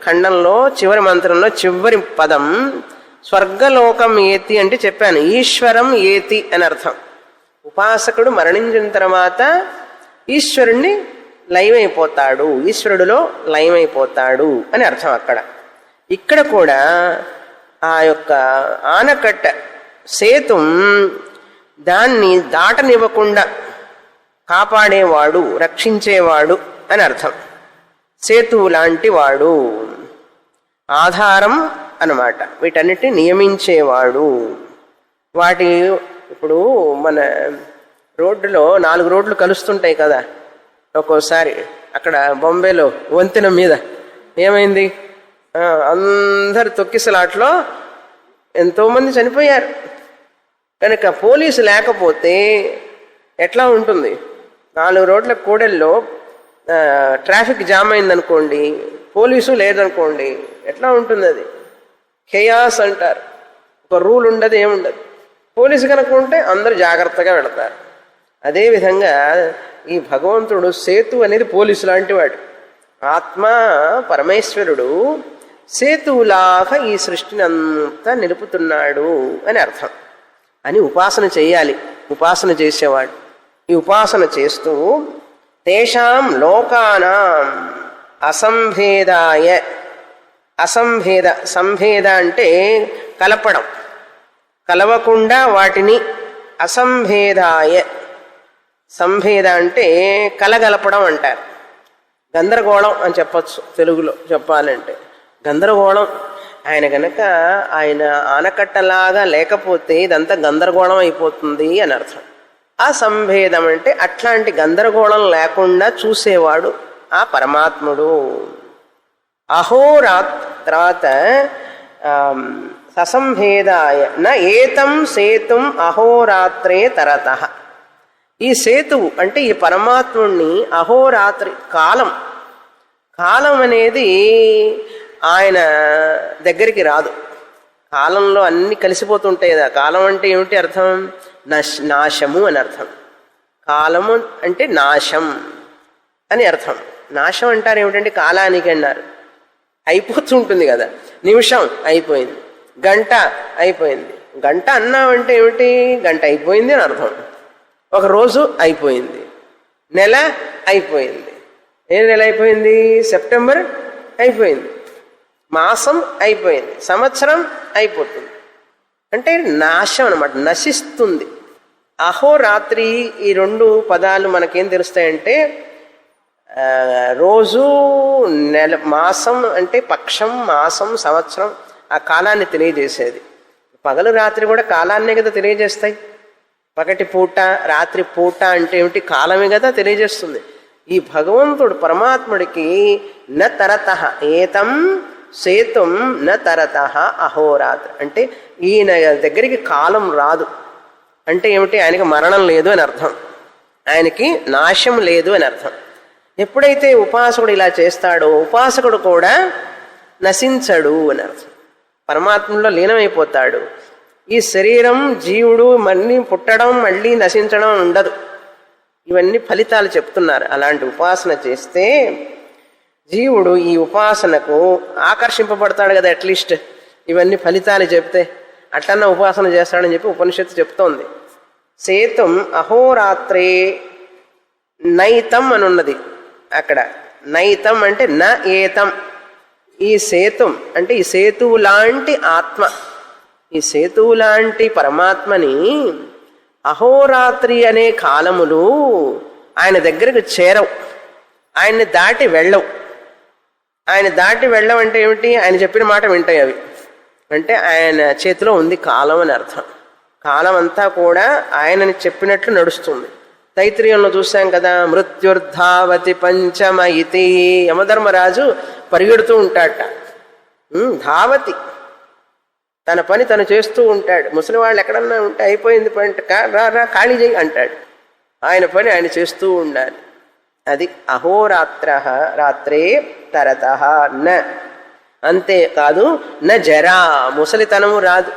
ఖండంలో చివరి మంత్రంలో చివరి పదం స్వర్గలోకం ఏతి అంటే చెప్పాను, ఈశ్వరం ఏతి అని అర్థం. ఉపాసకుడు మరణించిన తర్వాత ఈశ్వరుణ్ణి లయమైపోతాడు, ఈశ్వరుడిలో లయమైపోతాడు అని అర్థం అక్కడ. ఇక్కడ కూడా ఆ యొక్క ఆనకట్ట సేతుం దాన్ని దాటనివ్వకుండా కాపాడేవాడు, రక్షించేవాడు అని అర్థం. సేతువు లాంటి వాడు, ఆధారం అన్నమాట, వీటన్నిటిని నియమించేవాడు. వాటి ఇప్పుడు మన రోడ్డులో 4 రోడ్లు కలుస్తుంటాయి కదా, ఒక్కోసారి అక్కడ బొంబేలో వంతెన మీద ఏమైంది, అందరు తొక్కిసలాట్లో ఎంతోమంది చనిపోయారు. కనుక పోలీసు లేకపోతే ఎట్లా ఉంటుంది? 4 రోడ్ల కూడల్లో ట్రాఫిక్ జామ్ అయిందనుకోండి, పోలీసు లేదనుకోండి, ఎట్లా ఉంటుంది? అది ఖేయాస్ అంటారు. ఒక రూల్ ఉండదు, ఏముండదు. పోలీసు కనుక ఉంటే అందరూ జాగ్రత్తగా వెళతారు. అదేవిధంగా ఈ భగవంతుడు సేతు అనేది పోలీసు లాంటి వాడు. ఆత్మ పరమేశ్వరుడు సేతువులాగా ఈ సృష్టిని అంతా నిలుపుతున్నాడు అని అర్థం. అని ఉపాసన చేయాలి ఉపాసన చేసేవాడు. ఈ ఉపాసన చేస్తూ తేషాం లోకానాం అసంభేదాయ, అసంభేద, సంభేద అంటే కలపడం, కలవకుండా వాటిని అసంభేదాయ, సంభేద అంటే కలగలపడం అంటారు. గందరగోళం అని చెప్పచ్చు తెలుగులో చెప్పాలంటే. గందరగోళం. ఆయన గనక ఆయన ఆనకట్టలాగా లేకపోతే ఇదంతా గందరగోళం అయిపోతుంది అని అర్థం. అసంభేదం అంటే అట్లాంటి గందరగోళం లేకుండా చూసేవాడు ఆ పరమాత్ముడు. అహోరాత్రాత ససంభేదాయ న ఏతం సేతుం అహోరాత్రే తరతః. ఈ సేతువు అంటే ఈ పరమాత్ముడిని అహోరాత్రి కాలం, కాలం అనేది ఆయన దగ్గరికి రాదు. కాలంలో అన్ని కలిసిపోతుంటాయి కదా. కాలం అంటే ఏమిటి అర్థం? నాశము అని అర్థం. కాలము అంటే నాశం అని అర్థం. నాశం అంటారు ఏమిటంటే కాలానికి అన్నారు. అయిపోతుంటుంది కదా, నిమిషం అయిపోయింది, గంట అయిపోయింది. గంట అన్నామంటే ఏమిటి? గంట అయిపోయింది అని అర్థం. ఒక రోజు అయిపోయింది, నెల అయిపోయింది. ఏ నెల అయిపోయింది? సెప్టెంబర్ అయిపోయింది. మాసం అయిపోయింది, సంవత్సరం అయిపోతుంది. అంటే నాశం అన్నమాట, నశిస్తుంది. అహోరాత్రి ఈ 2 పదాలు మనకేం తెలుస్తాయంటే రోజు, నెల, మాసం అంటే పక్షం, మాసం, సంవత్సరం, ఆ కాలాన్ని తెలియజేసేది. పగలు రాత్రి కూడా కాలాన్నే కదా తెలియజేస్తాయి. పగటి పూట రాత్రి పూట అంటే ఏమిటి? కాలమే కదా తెలియజేస్తుంది. ఈ భగవంతుడు పరమాత్ముడికి న తరతః ఏతం సేతుం న తరతః అహోరాత్రి అంటే ఈయన దగ్గరికి కాలం రాదు. అంటే ఏమిటి? ఆయనకి మరణం లేదు అని అర్థం, ఆయనకి నాశం లేదు అని అర్థం. ఎప్పుడైతే ఉపాసకుడు ఇలా చేస్తాడో ఉపాసకుడు కూడా నశించడు అని అర్థం. పరమాత్మలో లీనమైపోతాడు. ఈ శరీరం జీవుడు మళ్ళీ పుట్టడం మళ్ళీ నశించడం ఉండదు. ఇవన్నీ ఫలితాలు చెప్తున్నారు. అలాంటి ఉపాసన చేస్తే జీవుడు ఈ ఉపాసనకు ఆకర్షింపబడతాడు కదా. అట్లీస్ట్ ఇవన్నీ ఫలితాలు చెప్తే అట్లన్నా ఉపాసన చేస్తాడని చెప్పి ఉపనిషత్తు చెప్తోంది. సేతుం అహోరాత్రే నైతం అని ఉన్నది అక్కడ. నైతం అంటే న ఏతం. ఈ సేతుం అంటే ఈ సేతువు లాంటి ఆత్మ, ఈ సేతువు లాంటి పరమాత్మని అహోరాత్రి అనే కాలములు ఆయన దగ్గరకు చేరవు, ఆయన్ని దాటి వెళ్ళవు. ఆయన దాటి వెళ్ళవు అంటే ఏమిటి? ఆయన చెప్పిన మాట వింటాయి అవి. అంటే ఆయన చేతిలో ఉంది కాలం అని అర్థం. కాలం అంతా కూడా ఆయనని చెప్పినట్లు నడుస్తుంది. తైత్రీయంలో చూసాం కదా, మృత్యుర్ధావతి పంచమ ఇతి. యమధర్మరాజు పరిగెడుతూ ఉంటాడట. ధావతి, తన పని తను చేస్తూ ఉంటాడు. ముసలి వాళ్ళు ఎక్కడన్నా ఉంటే అయిపోయింది పని, రా ఖాళీ చేయి అంటాడు. ఆయన పని ఆయన చేస్తూ ఉండాలి. అది అహోరాత్ర రాత్రే తరత న. అంతేకాదు న జరా, ముసలితనము రాదు.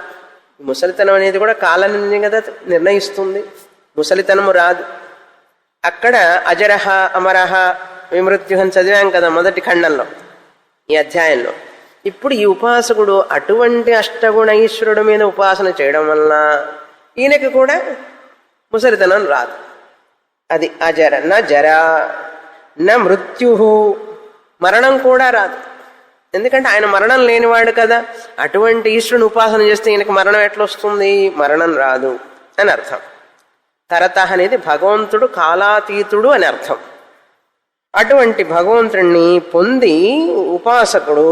ముసలితనం అనేది కూడా కాలాన్ని కదా నిర్ణయిస్తుంది. ముసలితనము రాదు. అక్కడ అజరహ అమరహ విమృత్యుహని చదివాం కదా మొదటి ఖండంలో, ఈ అధ్యాయంలో. ఇప్పుడు ఈ ఉపాసకుడు అటువంటి అష్టగుణ ఈశ్వరుడు మీద ఉపాసన చేయడం వలన ఈయనకి కూడా ముసలితనం రాదు. అది అజర న జర న మృత్యు, మరణం కూడా రాదు. ఎందుకంటే ఆయన మరణం లేనివాడు కదా. అటువంటి ఈశ్వరుని ఉపాసన చేస్తే ఈయనకి మరణం ఎట్లా వస్తుంది? మరణం రాదు అని అర్థం. తరత అనేది భగవంతుడు కాలాతీతుడు అని అర్థం. అటువంటి భగవంతుడిని పొంది ఉపాసకుడు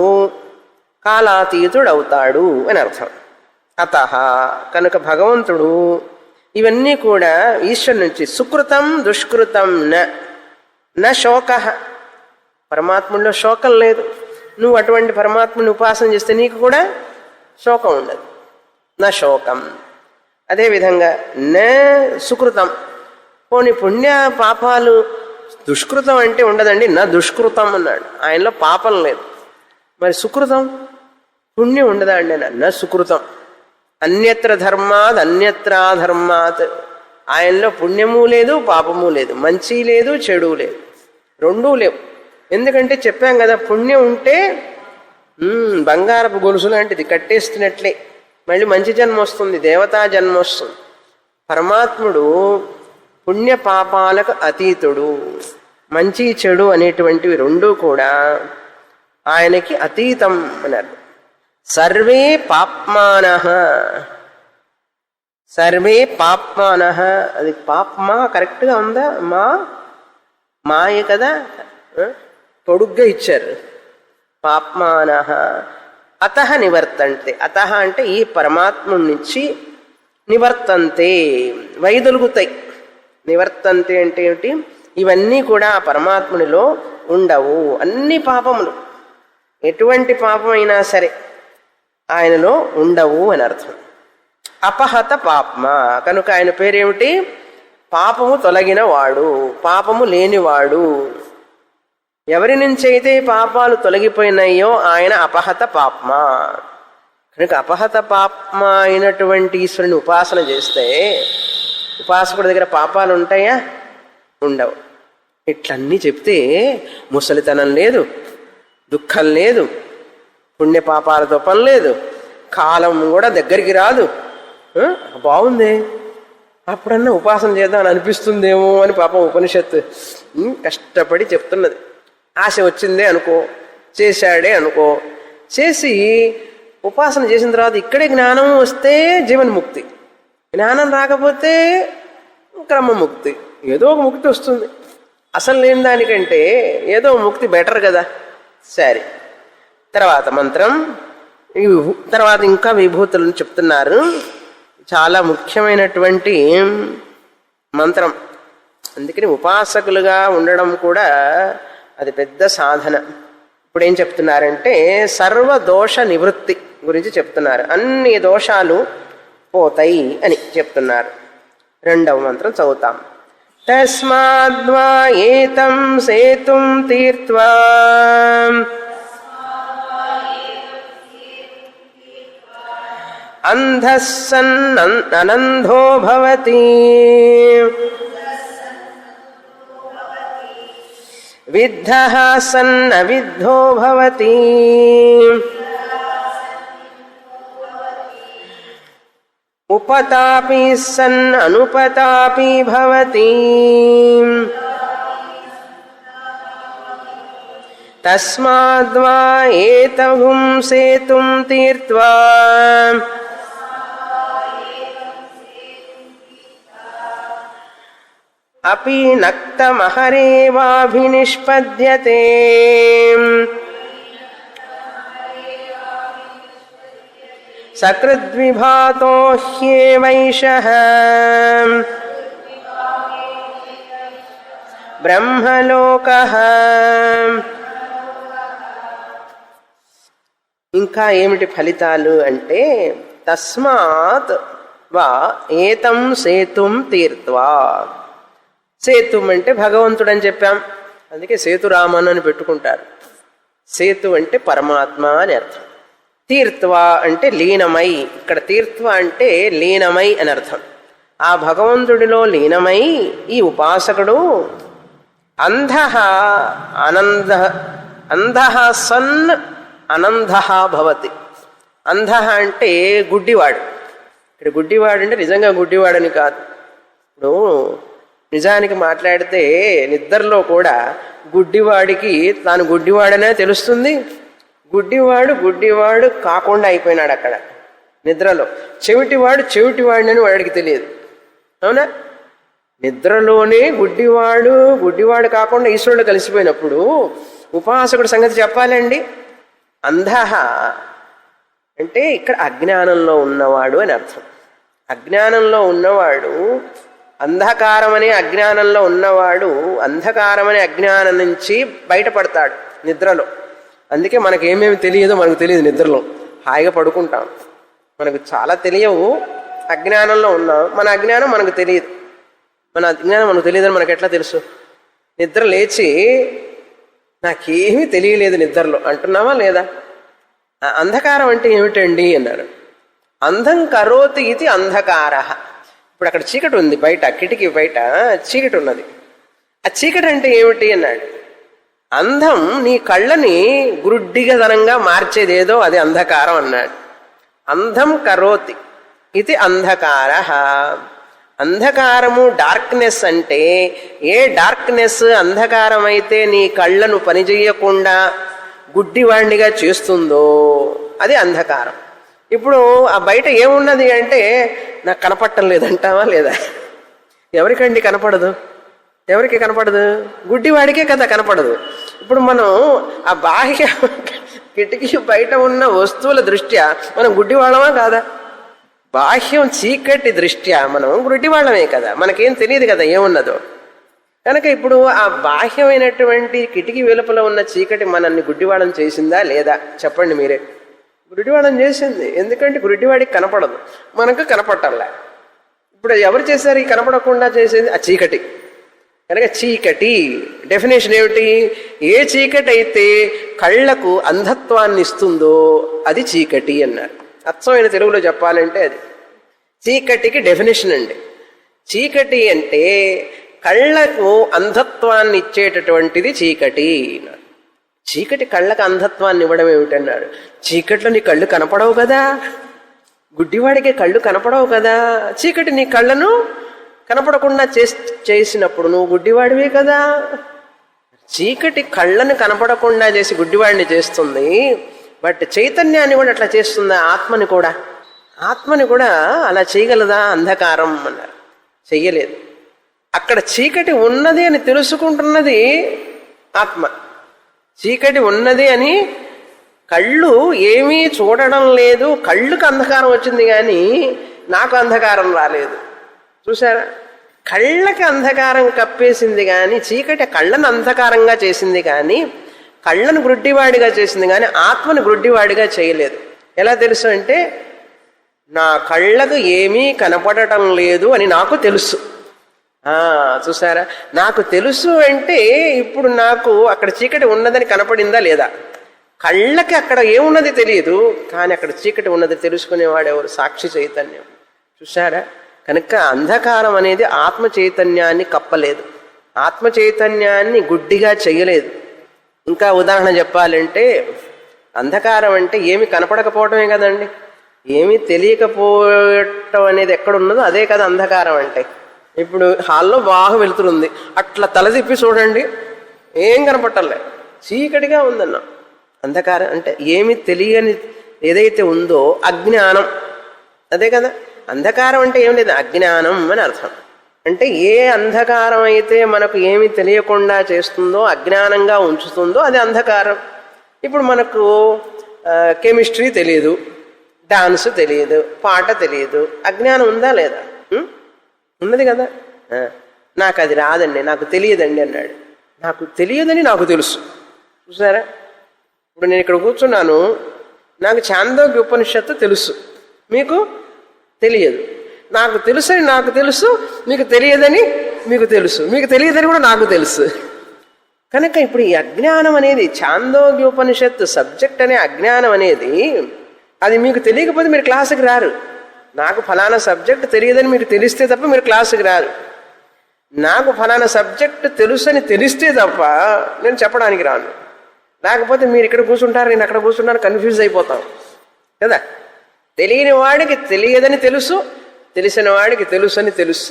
కాలాతీతుడు అవుతాడు అని అర్థం. అత కనుక భగవంతుడు ఇవన్నీ కూడా ఈశ్వరు నుంచి సుకృతం దుష్కృతం న శోక. పరమాత్ముడిలో శోకం లేదు. నువ్వు అటువంటి పరమాత్మని ఉపాసన చేస్తే నీకు కూడా శోకం ఉండదు. నా శోకం. అదేవిధంగా న సుకృతం. పోనీ పుణ్య పాపాలు దుష్కృతం అంటే ఉండదండి. నా దుష్కృతం అన్నాడు. ఆయనలో పాపం లేదు. మరి సుకృతం పుణ్యం ఉండదా అండి? నా సుకృతం. అన్యత్ర ధర్మాత్ అన్యత్రాధర్మాత్. ఆయనలో పుణ్యము లేదు పాపము లేదు, మంచి లేదు చెడు లేదు, రెండూ లేవు. ఎందుకంటే చెప్పాం కదా, పుణ్యం ఉంటే బంగారపు గొలుసు లాంటిది, కట్టేస్తున్నట్లే మళ్ళీ మంచి జన్మ వస్తుంది, దేవతా జన్మ వస్తుంది. పరమాత్ముడు పుణ్య పాపాలకు అతీతుడు. మంచి చెడు అనేటువంటివి రెండూ కూడా ఆయనకి అతీతం అన్నారు. సర్వే పాప్మానః. సర్వే పాప్మానః. అది పాప్మా కరెక్ట్గా ఉందా? మాయే కదా, పొడుగ్గా ఇచ్చారు. పాప్మానః అతః నివర్తంతే. అతః అంటే ఈ పరమాత్ముడి నుంచి నివర్తంతే, వైదొలుగుతాయి. నివర్తంతే అంటే ఏమిటి? ఇవన్నీ కూడా ఆ పరమాత్మునిలో ఉండవు. అన్ని పాపములు, ఎటువంటి పాపం అయినా సరే ఆయనలో ఉండవు అని అర్థం. అపహత పాప్మ. కనుక ఆయన పేరేమిటి? పాపము తొలగిన వాడు, పాపము లేనివాడు. ఎవరి నుంచి అయితే పాపాలు తొలగిపోయినాయో ఆయన అపహత పాప్మ. కనుక అపహత పాప్మ అయినటువంటి ఈశ్వరుని ఉపాసన చేస్తే ఉపాసకుడి దగ్గర పాపాలు ఉంటాయా? ఉండవు. ఇట్లన్నీ చెప్తే ముసలితనం లేదు, దుఃఖం లేదు, పుణ్యపాపాలతో పని లేదు, కాలం కూడా దగ్గరికి రాదు. బాగుంది, అప్పుడన్నా ఉపాసన చేద్దామని అనిపిస్తుందేమో అని పాపం ఉపనిషత్తు కష్టపడి చెప్తున్నది. ఆశ వచ్చిందే అనుకో, చేశాడే అనుకో, చేసి ఉపాసన చేసిన తర్వాత ఇక్కడే జ్ఞానం వస్తే జీవన్ముక్తి, జ్ఞానం రాకపోతే క్రమముక్తి. ఏదో ఒక ముక్తి వస్తుంది. అసలు లేని దానికంటే ఏదో ముక్తి బెటర్ కదా. సరే, తర్వాత మంత్రం, తర్వాత ఇంకా విభూతులను చెప్తున్నారు. చాలా ముఖ్యమైనటువంటి మంత్రం. అందుకని ఉపాసకులుగా ఉండడం కూడా అది పెద్ద సాధన. ఇప్పుడు ఏం చెప్తున్నారంటే సర్వదోష నివృత్తి గురించి చెప్తున్నారు. అన్ని దోషాలు పోతాయి అని చెప్తున్నారు. రెండవ మంత్రం చదువుతాం. తస్మాద్వా ఏతం సేతుం తీర్త్వా అంధః సన్ అనంధో భవతి విద్ధః సన్ అవిద్ధో భవతి ఉపతాపి సన్ అనుపతాపి భవతి తస్మాద్వా ఏతగుం సేతుం తీర్త్వా అపి నక్తమహరేవాభినిష్పద్యతే సకృద్విభాతో హ్యేవైషః బ్రహ్మలోకః. ఇంకా ఏమిటి ఫలితాలు అంటే తస్మాత్ వా ఏతం సేతుం తీర్త్వా. సేతుం అంటే భగవంతుడు అని చెప్పాం, అందుకే సేతురామన్ అని పెట్టుకుంటారు. సేతు అంటే పరమాత్మ అని అర్థం. తీర్త్వా అంటే లీనమై, ఇక్కడ తీర్త్వ అంటే లీనమై అని అర్థం. ఆ భగవంతుడిలో లీనమై ఈ ఉపాసకుడు అంధః అంధః సన్ అనంధః భవతి. అంధః అంటే గుడ్డివాడు. ఇక్కడ గుడ్డివాడు అంటే నిజంగా గుడ్డివాడని కాదు. ఇప్పుడు నిజానికి మాట్లాడితే నిద్రలో కూడా గుడ్డివాడికి తాను గుడ్డివాడనే తెలుస్తుంది. గుడ్డివాడు కాకుండా అయిపోయినాడు అక్కడ నిద్రలో. చెవిటివాడిని వాడికి తెలియదు. అవునా? నిద్రలోనే గుడ్డివాడు కాకుండా ఈశ్వరుడు కలిసిపోయినప్పుడు ఉపాసకుడు సంగతి చెప్పాలండి. అంధః అంటే ఇక్కడ అజ్ఞానంలో ఉన్నవాడు అని అర్థం. అజ్ఞానంలో ఉన్నవాడు, అంధకారం అనే అజ్ఞానంలో ఉన్నవాడు అంధకారం అనే అజ్ఞానం నుంచి బయటపడతాడు నిద్రలో. అందుకే మనకు ఏమేమి తెలియదో మనకు తెలియదు. నిద్రలో హాయిగా పడుకుంటాం, మనకు చాలా తెలియవు. అజ్ఞానంలో ఉన్నాం, మన అజ్ఞానం మనకు తెలియదు. మన అజ్ఞానం మనకు తెలియదని మనకు ఎట్లా తెలుసు? నిద్ర లేచి నాకేమీ తెలియలేదు నిద్రలో అంటున్నావా లేదా? అంధకారం అంటే ఏమిటండి అన్నారు. అంధం కరోతి ఇది అంధకార. ఇప్పుడు అక్కడ చీకటి ఉంది, బయట కిటికీ బయట చీకటి ఉన్నది. ఆ చీకటి అంటే ఏమిటి అన్నాడు. అంధం నీ కళ్ళని గుడ్డిగదనంగా మార్చేదేదో అది అంధకారం అన్నాడు. అంధం కరోతి ఇది అంధకార. అంధకారము డార్క్నెస్ అంటే ఏ డార్క్నెస్ అంధకారం అయితే నీ కళ్ళను పనిచేయకుండా గుడ్డివాణ్ణిగా చేస్తుందో అది అంధకారం. ఇప్పుడు ఆ బయట ఏమున్నది అంటే నాకు కనపడటం లేదంటావా లేదా? ఎవరికండి కనపడదు? ఎవరికి కనపడదు? గుడ్డివాడికే కదా కనపడదు. ఇప్పుడు మనం ఆ బాహ్య కిటికీ బయట ఉన్న వస్తువుల దృష్ట్యా మనం గుడ్డివాళ్ళమా కాదా? బాహ్యం చీకటి దృష్ట్యా మనం గుడ్డివాళ్ళమే కదా, మనకేం తెలియదు కదా ఏమున్నదో. కనుక ఇప్పుడు ఆ బాహ్యమైనటువంటి కిటికీ వెలుపల ఉన్న చీకటి మనల్ని గుడ్డివాడం చేసిందా లేదా చెప్పండి మీరే. గుడ్డివాడం చేసింది. ఎందుకంటే గుడ్డివాడికి కనపడదు, మనకు కనపడటంలే. ఇప్పుడు ఎవరు చేశారు ఈ కనపడకుండా చేసేది? ఆ చీకటి. కనుక చీకటి డెఫినేషన్ ఏమిటి? ఏ చీకటి అయితే కళ్ళకు అంధత్వాన్ని ఇస్తుందో అది చీకటి అన్నారు. అచ్చమైన తెలుగులో చెప్పాలంటే అది చీకటికి డెఫినేషన్ అండి. చీకటి అంటే కళ్ళకు అంధత్వాన్ని ఇచ్చేటటువంటిది చీకటి. చీకటి కళ్ళకు అంధత్వాన్ని ఇవ్వడం ఏమిటన్నాడు. చీకట్లో నీ కళ్ళు కనపడవు కదా, గుడ్డివాడికి కళ్ళు కనపడవు కదా. చీకటి నీ కళ్ళను కనపడకుండా చేసినప్పుడు నువ్వు గుడ్డివాడివే కదా. చీకటి కళ్ళను కనపడకుండా చేసి గుడ్డివాడిని చేస్తుంది, బట్ చైతన్యాన్ని కూడా అట్లా చేస్తుందా? ఆత్మని కూడా అలా చేయగలదా అంధకారం అన్నారు. చెయ్యలేదు. అక్కడ చీకటి ఉన్నది అని తెలుసుకుంటున్నది ఆత్మ. చీకటి ఉన్నది అని కళ్ళు ఏమీ చూడడం లేదు. కళ్ళుకు అంధకారం వచ్చింది కానీ నాకు అంధకారం రాలేదు. చూసారా? కళ్ళకి అంధకారం కప్పేసింది కానీ చీకటి కళ్ళను అంధకారంగా చేసింది కానీ కళ్ళను గుడ్డివాడిగా చేసింది కానీ ఆత్మను గుడ్డివాడిగా చేయలేదు. ఎలా తెలుసు అంటే నా కళ్ళకు ఏమీ కనపడటం లేదు అని నాకు తెలుసు. చూసారా? నాకు తెలుసు అంటే ఇప్పుడు నాకు అక్కడ చీకటి ఉన్నదని కనపడిందా లేదా? కళ్ళకి అక్కడ ఏమున్నది తెలియదు, కానీ అక్కడ చీకటి ఉన్నది తెలుసుకునేవాడు ఎవరు? సాక్షి చైతన్యం. చూసారా? కనుక అంధకారం అనేది ఆత్మ చైతన్యాన్ని కప్పలేదు, ఆత్మ చైతన్యాన్ని గుడ్డిగా చెయ్యలేదు. ఇంకా ఉదాహరణ చెప్పాలంటే అంధకారం అంటే ఏమి కనపడకపోవటమే కదండి, ఏమీ తెలియకపోవటం అనేది ఎక్కడున్నదో అదే కదా అంధకారం అంటే. ఇప్పుడు హాల్లో బాగా వెలుతురుంది, అట్లా తలదిప్పి చూడండి ఏం కనపట్టలే, చీకటిగా ఉందన్న. అంధకారం అంటే ఏమి తెలియని ఏదైతే ఉందో అజ్ఞానం, అదే కదా అంధకారం అంటే ఏం లేదు, అజ్ఞానం అని అర్థం. అంటే ఏ అంధకారం అయితే మనకు ఏమి తెలియకుండా చేస్తుందో, అజ్ఞానంగా ఉంచుతుందో అది అంధకారం. ఇప్పుడు మనకు కెమిస్ట్రీ తెలియదు, డాన్స్ తెలియదు, పాట తెలియదు, అజ్ఞానం ఉందా లేదా? ఉన్నది కదా. నాకు అది రాదండి, నాకు తెలియదండి అన్నాడు. నాకు తెలియదని నాకు తెలుసు. చూసారా? ఇప్పుడు నేను ఇక్కడ కూర్చున్నాను, నాకు ఛాందోగ్య ఉపనిషత్తు తెలుసు, మీకు తెలియదు. నాకు తెలుసని నాకు తెలుసు, మీకు తెలియదని మీకు తెలుసు, మీకు తెలియదని కూడా నాకు తెలుసు. కనుక ఇప్పుడు ఈ అజ్ఞానం అనేది ఛాందోగ్య ఉపనిషత్తు సబ్జెక్ట్ అనే అజ్ఞానం అనేది, అది మీకు తెలియకపోతే మీరు క్లాసుకి రారు. నాకు ఫలానా సబ్జెక్ట్ తెలియదని మీకు తెలిస్తే తప్ప మీరు క్లాసుకి రారు. నాకు ఫలానా సబ్జెక్ట్ తెలుసని తెలిస్తే తప్ప నేను చెప్పడానికి రాను. లేకపోతే మీరు ఇక్కడ కూర్చుంటారు, నేను అక్కడ కూర్చుంటాను, కన్ఫ్యూజ్ అయిపోతాం కదా. తెలియని వాడికి తెలియదని తెలుసు, తెలిసిన వాడికి తెలుసు అని తెలుసు.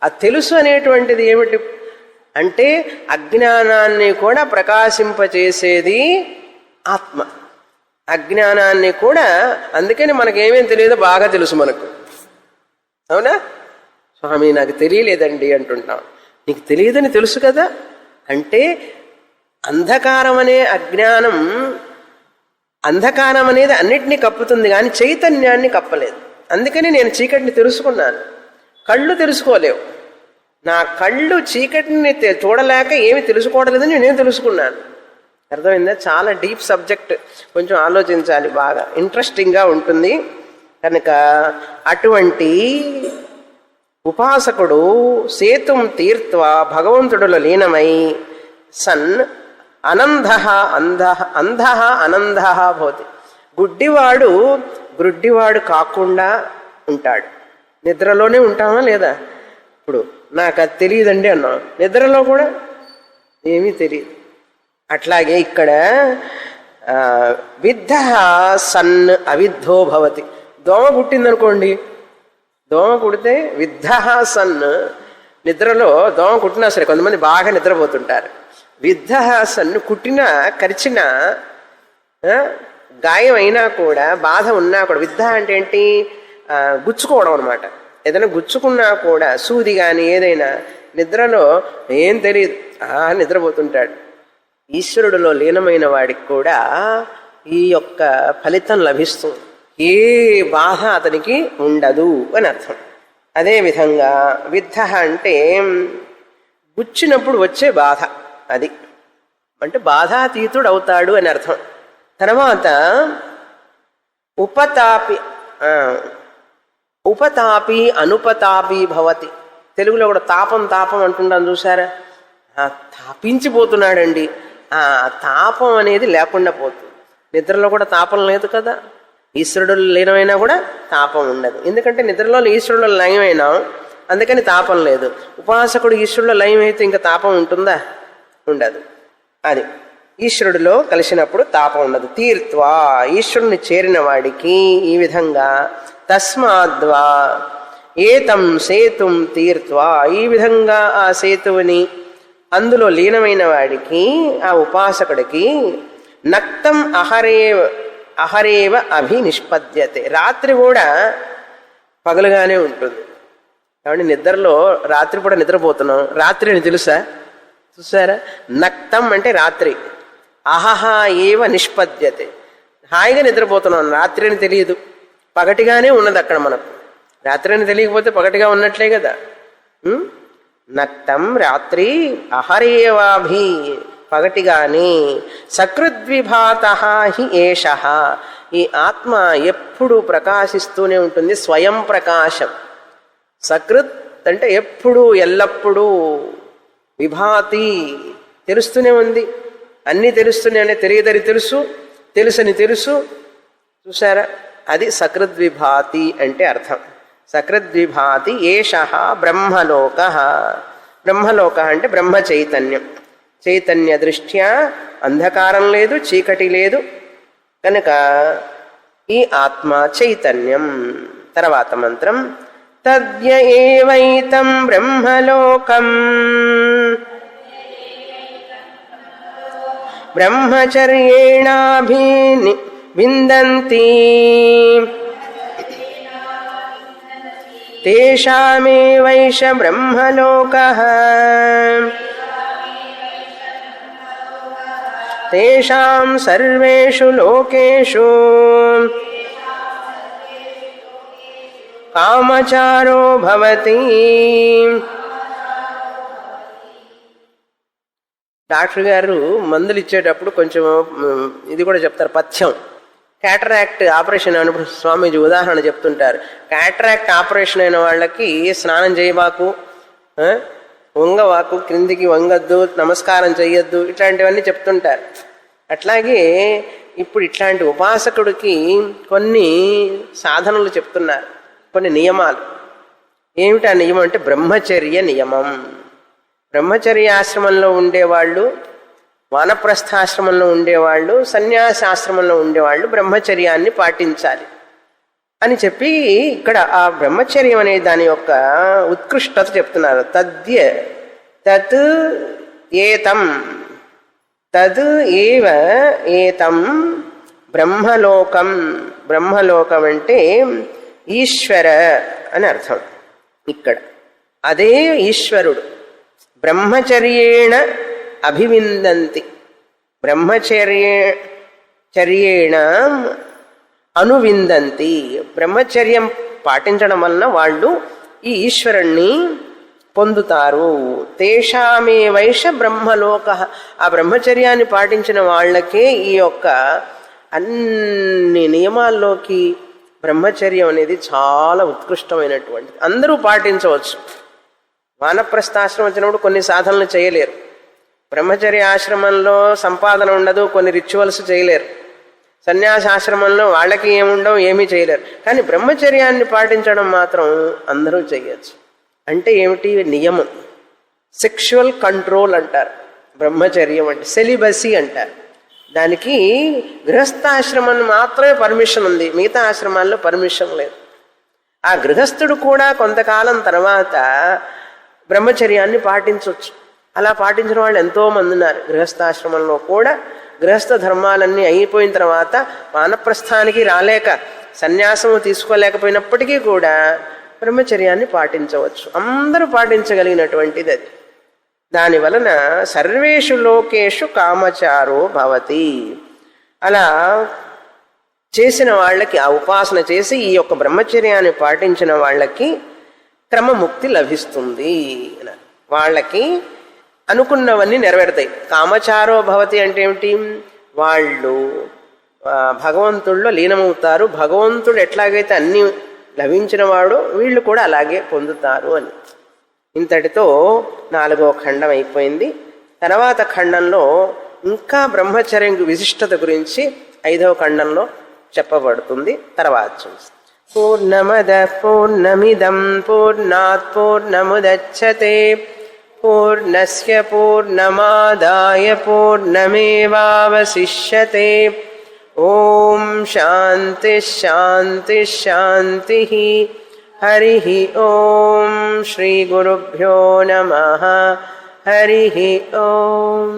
ఆ తెలుసు అనేటువంటిది ఏమిటి అంటే అజ్ఞానాన్ని కూడా ప్రకాశింపచేసేది ఆత్మ. అజ్ఞానాన్ని కూడా, అందుకని మనకేమేం తెలియదో బాగా తెలుసు మనకు. అవునా? స్వామి నాకు తెలియలేదండి అంటుంటాం. నీకు తెలియదని తెలుసు కదా. అంటే అంధకారం అనే అజ్ఞానం, అంధకారం అనేది అన్నిటినీ కప్పుతుంది కానీ చైతన్యాన్ని కప్పలేదు. అందుకని నేను చీకటిని తెలుసుకున్నాను. కళ్ళు తెలుసుకోలేవు, నా కళ్ళు చీకటిని చూడలేక ఏమి తెలుసుకోవట్లేదని నేను తెలుసుకున్నాను. అర్థమైందా? చాలా డీప్ సబ్జెక్ట్, కొంచెం ఆలోచించాలి, బాగా ఇంట్రెస్టింగ్గా ఉంటుంది. కనుక అటువంటి ఉపాసకుడు సేతుం తీర్త్వా భగవంతుడులో లీనమై సన్ అనంధ అంధ అనంధ భవతి. గుడ్డివాడు కాకుండా ఉంటాడు. నిద్రలోనే ఉంటామా లేదా? ఇప్పుడు నాకు అది తెలియదండి అన్నాం, నిద్రలో కూడా ఏమీ తెలియదు. అట్లాగే ఇక్కడ విద్ధ సన్ అవిద్ధో భవతి. దోమ కుట్టిందనుకోండి, దోమ కుడితే విద్ధ సన్, నిద్రలో దోమ కుట్టినా సరే, కొంతమంది బాగా నిద్రపోతుంటారు. విద్ధ సన్ కుట్టినా కరిచినా గాయం అయినా కూడా, బాధ ఉన్నా కూడా, విద్ధ అంటే ఏంటి? గుచ్చుకోవడం అనమాట. ఏదైనా గుచ్చుకున్నా కూడా, సూది కానీ ఏదైనా, నిద్రలో ఏం తెలియదు, నిద్రపోతుంటాడు. ఈశ్వరుడిలో లీనమైన వాడికి కూడా ఈ యొక్క ఫలితం లభిస్తుంది. ఏ బాధ అతనికి ఉండదు అని అర్థం. అదేవిధంగా విద్ధ అంటే గుచ్చినప్పుడు వచ్చే బాధ, అది అంటే బాధాతీతుడు అవుతాడు అని అర్థం. తర్వాత ఉపతాపి అనుపతాపి భవతి. తెలుగులో కూడా తాపం తాపం అంటుంటాం చూసారా? తాపించిపోతున్నాడండి. తాపం అనేది లేకుండా పోతుంది. నిద్రలో కూడా తాపం లేదు కదా. ఈశ్వరుడు లీనమైనా కూడా తాపం ఉండదు, ఎందుకంటే నిద్రలో ఈశ్వరుడు లయమైనా, అందుకని తాపం లేదు. ఉపాసకుడు ఈశ్వరుడు లయం అయితే ఇంకా తాపం ఉంటుందా? ఉండదు. అది ఈశ్వరుడిలో కలిసినప్పుడు తాపం ఉండదు. తీర్త్వా, ఈశ్వరుని చేరిన వాడికి ఈ విధంగా తస్మాద్వా ఏతం సేతుం తీర్త్వా, ఈ విధంగా ఆ సేతువుని అందులో లీనమైన వాడికి, ఆ ఉపాసకుడికి నక్తం అహరేవ అభినిష్పద్యతే. రాత్రి కూడా పగలుగానే ఉంటుంది. కాబట్టి నిద్రలో రాత్రి కూడా నిద్రపోతున్నాం, రాత్రి అని తెలుసా? చూసారా? నక్తం అంటే రాత్రి, అహహ ఏవ నిష్పద్యతే, హాయిగా నిద్రపోతున్నాం, రాత్రి అని తెలియదు, పగటిగానే ఉన్నది అక్కడ మనకు. రాత్రి అని తెలియకపోతే పగటిగా ఉన్నట్లే కదా. నక్తం రాత్రి, అహరేవాభి పగటిగాని, సకృద్విభాత హి ఏష, ఈ ఆత్మ ఎప్పుడు ప్రకాశిస్తూనే ఉంటుంది, స్వయం ప్రకాశం. సకృత్ అంటే ఎప్పుడు, ఎల్లప్పుడూ, విభాతి తెలుస్తూనే ఉంది, అన్నీ తెలుస్తూనే ఉన్నాయి. తెలియదని తెలుసు, తెలుసని తెలుసు, చూసారా, అది సకృద్విభాతి అంటే అర్థం. సకృద్విభాతి ఏషః బ్రహ్మలోక. బ్రహ్మలోక అంటే బ్రహ్మ చైతన్యం. చైతన్య దృష్ట్యా అంధకారం లేదు, చీకటి లేదు కనుక ఈ ఆత్మ చైతన్యం. తర్వాత మంత్రం తద్య ఏవైతం బ్రహ్మలోకం బ్రహ్మచర్యేణాభివిందంతి తేషామేవైష బ్రహ్మలోకః తేషాం సర్వేషు లోకేషు కామచారో భవతి. డాక్టర్ గారు మందులు ఇచ్చేటప్పుడు కొంచెం ఇది కూడా చెప్తారు, పథ్యం. క్యాటరాక్ట్ ఆపరేషన్ అయినప్పుడు స్వామీజీ ఉదాహరణ చెప్తుంటారు. క్యాటరాక్ట్ ఆపరేషన్ అయిన వాళ్ళకి స్నానం చేయబాకు, వంగవాకు, క్రిందికి వంగద్దు, నమస్కారం చెయ్యొద్దు, ఇట్లాంటివన్నీ చెప్తుంటారు. అట్లాగే ఇప్పుడు ఇట్లాంటి ఉపాసకుడికి కొన్ని సాధనలు చెప్తున్నారు, కొన్ని నియమాలు. ఏమిటి ఆ నియమం అంటే బ్రహ్మచర్య నియమం. బ్రహ్మచర్యాశ్రమంలో ఉండేవాళ్ళు, వానప్రస్థాశ్రమంలో ఉండేవాళ్ళు, సన్యాసాశ్రమంలో ఉండేవాళ్ళు బ్రహ్మచర్యాన్ని పాటించాలి అని చెప్పి ఇక్కడ ఆ బ్రహ్మచర్యం అనే దాని యొక్క ఉత్కృష్టత చెప్తున్నారు. తత్ ఏతం తద్ ఏవ ఏతం బ్రహ్మలోకం. బ్రహ్మలోకం అంటే ఈశ్వర అని అర్థం. ఇక్కడ అదే ఈశ్వరుడు. బ్రహ్మచర్యేణ అభివిందంతి. బ్రహ్మచర్యేణ అనువిందంతి. బ్రహ్మచర్యం పాటించడం వలన వాళ్ళు ఈ ఈశ్వరుణ్ణి పొందుతారు. తేషామే వైష బ్రహ్మలోక. ఆ బ్రహ్మచర్యాన్ని పాటించిన వాళ్ళకే ఈ యొక్క అన్ని నియమాల్లోకి బ్రహ్మచర్యం అనేది చాలా ఉత్కృష్టమైనటువంటిది. అందరూ పాటించవచ్చు. వానప్రస్థాశ్రమం వచ్చినప్పుడు కొన్ని సాధనలు చేయలేరు. బ్రహ్మచర్య ఆశ్రమంలో సంపాదన ఉండదు, కొన్ని రిచువల్స్ చేయలేరు. సన్యాసాశ్రమంలో వాళ్ళకి ఏముండవు, ఏమీ చేయలేరు. కానీ బ్రహ్మచర్యాన్ని పాటించడం మాత్రం అందరూ చేయొచ్చు. అంటే ఏమిటి? నియమం. సెక్షువల్ కంట్రోల్ అంటారు బ్రహ్మచర్యం అంటే. సెలిబసీ అంటారు దానికి. గృహస్థాశ్రమం మాత్రమే పర్మిషన్ ఉంది, మిగతా ఆశ్రమాల్లో పర్మిషన్ లేదు. ఆ గృహస్థుడు కూడా కొంతకాలం తర్వాత బ్రహ్మచర్యాన్ని పాటించవచ్చు. అలా పాటించిన వాళ్ళు ఎంతోమంది ఉన్నారు. గృహస్థాశ్రమంలో కూడా గృహస్థ ధర్మాలన్నీ అయిపోయిన తర్వాత వానప్రస్థానికి రాలేక సన్యాసము తీసుకోలేకపోయినప్పటికీ కూడా బ్రహ్మచర్యాన్ని పాటించవచ్చు. అందరూ పాటించగలిగినటువంటిది అది. దాని వలన సర్వేషు లోకేషు కామచారో భవతి. అలా చేసిన వాళ్ళకి, ఆ ఉపాసన చేసి ఈ యొక్క బ్రహ్మచర్యాన్ని పాటించిన వాళ్ళకి క్రమముక్తి లభిస్తుంది. వాళ్ళకి అనుకున్నవన్నీ నెరవేరుతాయి. కామచారో భవతి అంటే ఏమిటి? వాళ్ళు భగవంతుడిలో లీనమవుతారు. భగవంతుడు ఎట్లాగైతే అన్ని లభించిన వాడు వీళ్ళు కూడా అలాగే పొందుతారు అని. ఇంతటితో 4వ ఖండం అయిపోయింది. తర్వాత ఖండంలో ఇంకా బ్రహ్మచర్యం విశిష్టత గురించి 5వ ఖండంలో చెప్పబడుతుంది. తర్వాత చూస్తాం. పూర్ణమద పూర్ణమిదం పూర్ణాత్ పూర్ణముదచ్యతే పూర్ణస్య పూర్ణమాదాయ పూర్ణమేవావశిష్యతే. ఓం శాంతి శాంతి శాంతి. హరి ఓం. శ్రీ గురుభ్యో నమః. హరి ఓం.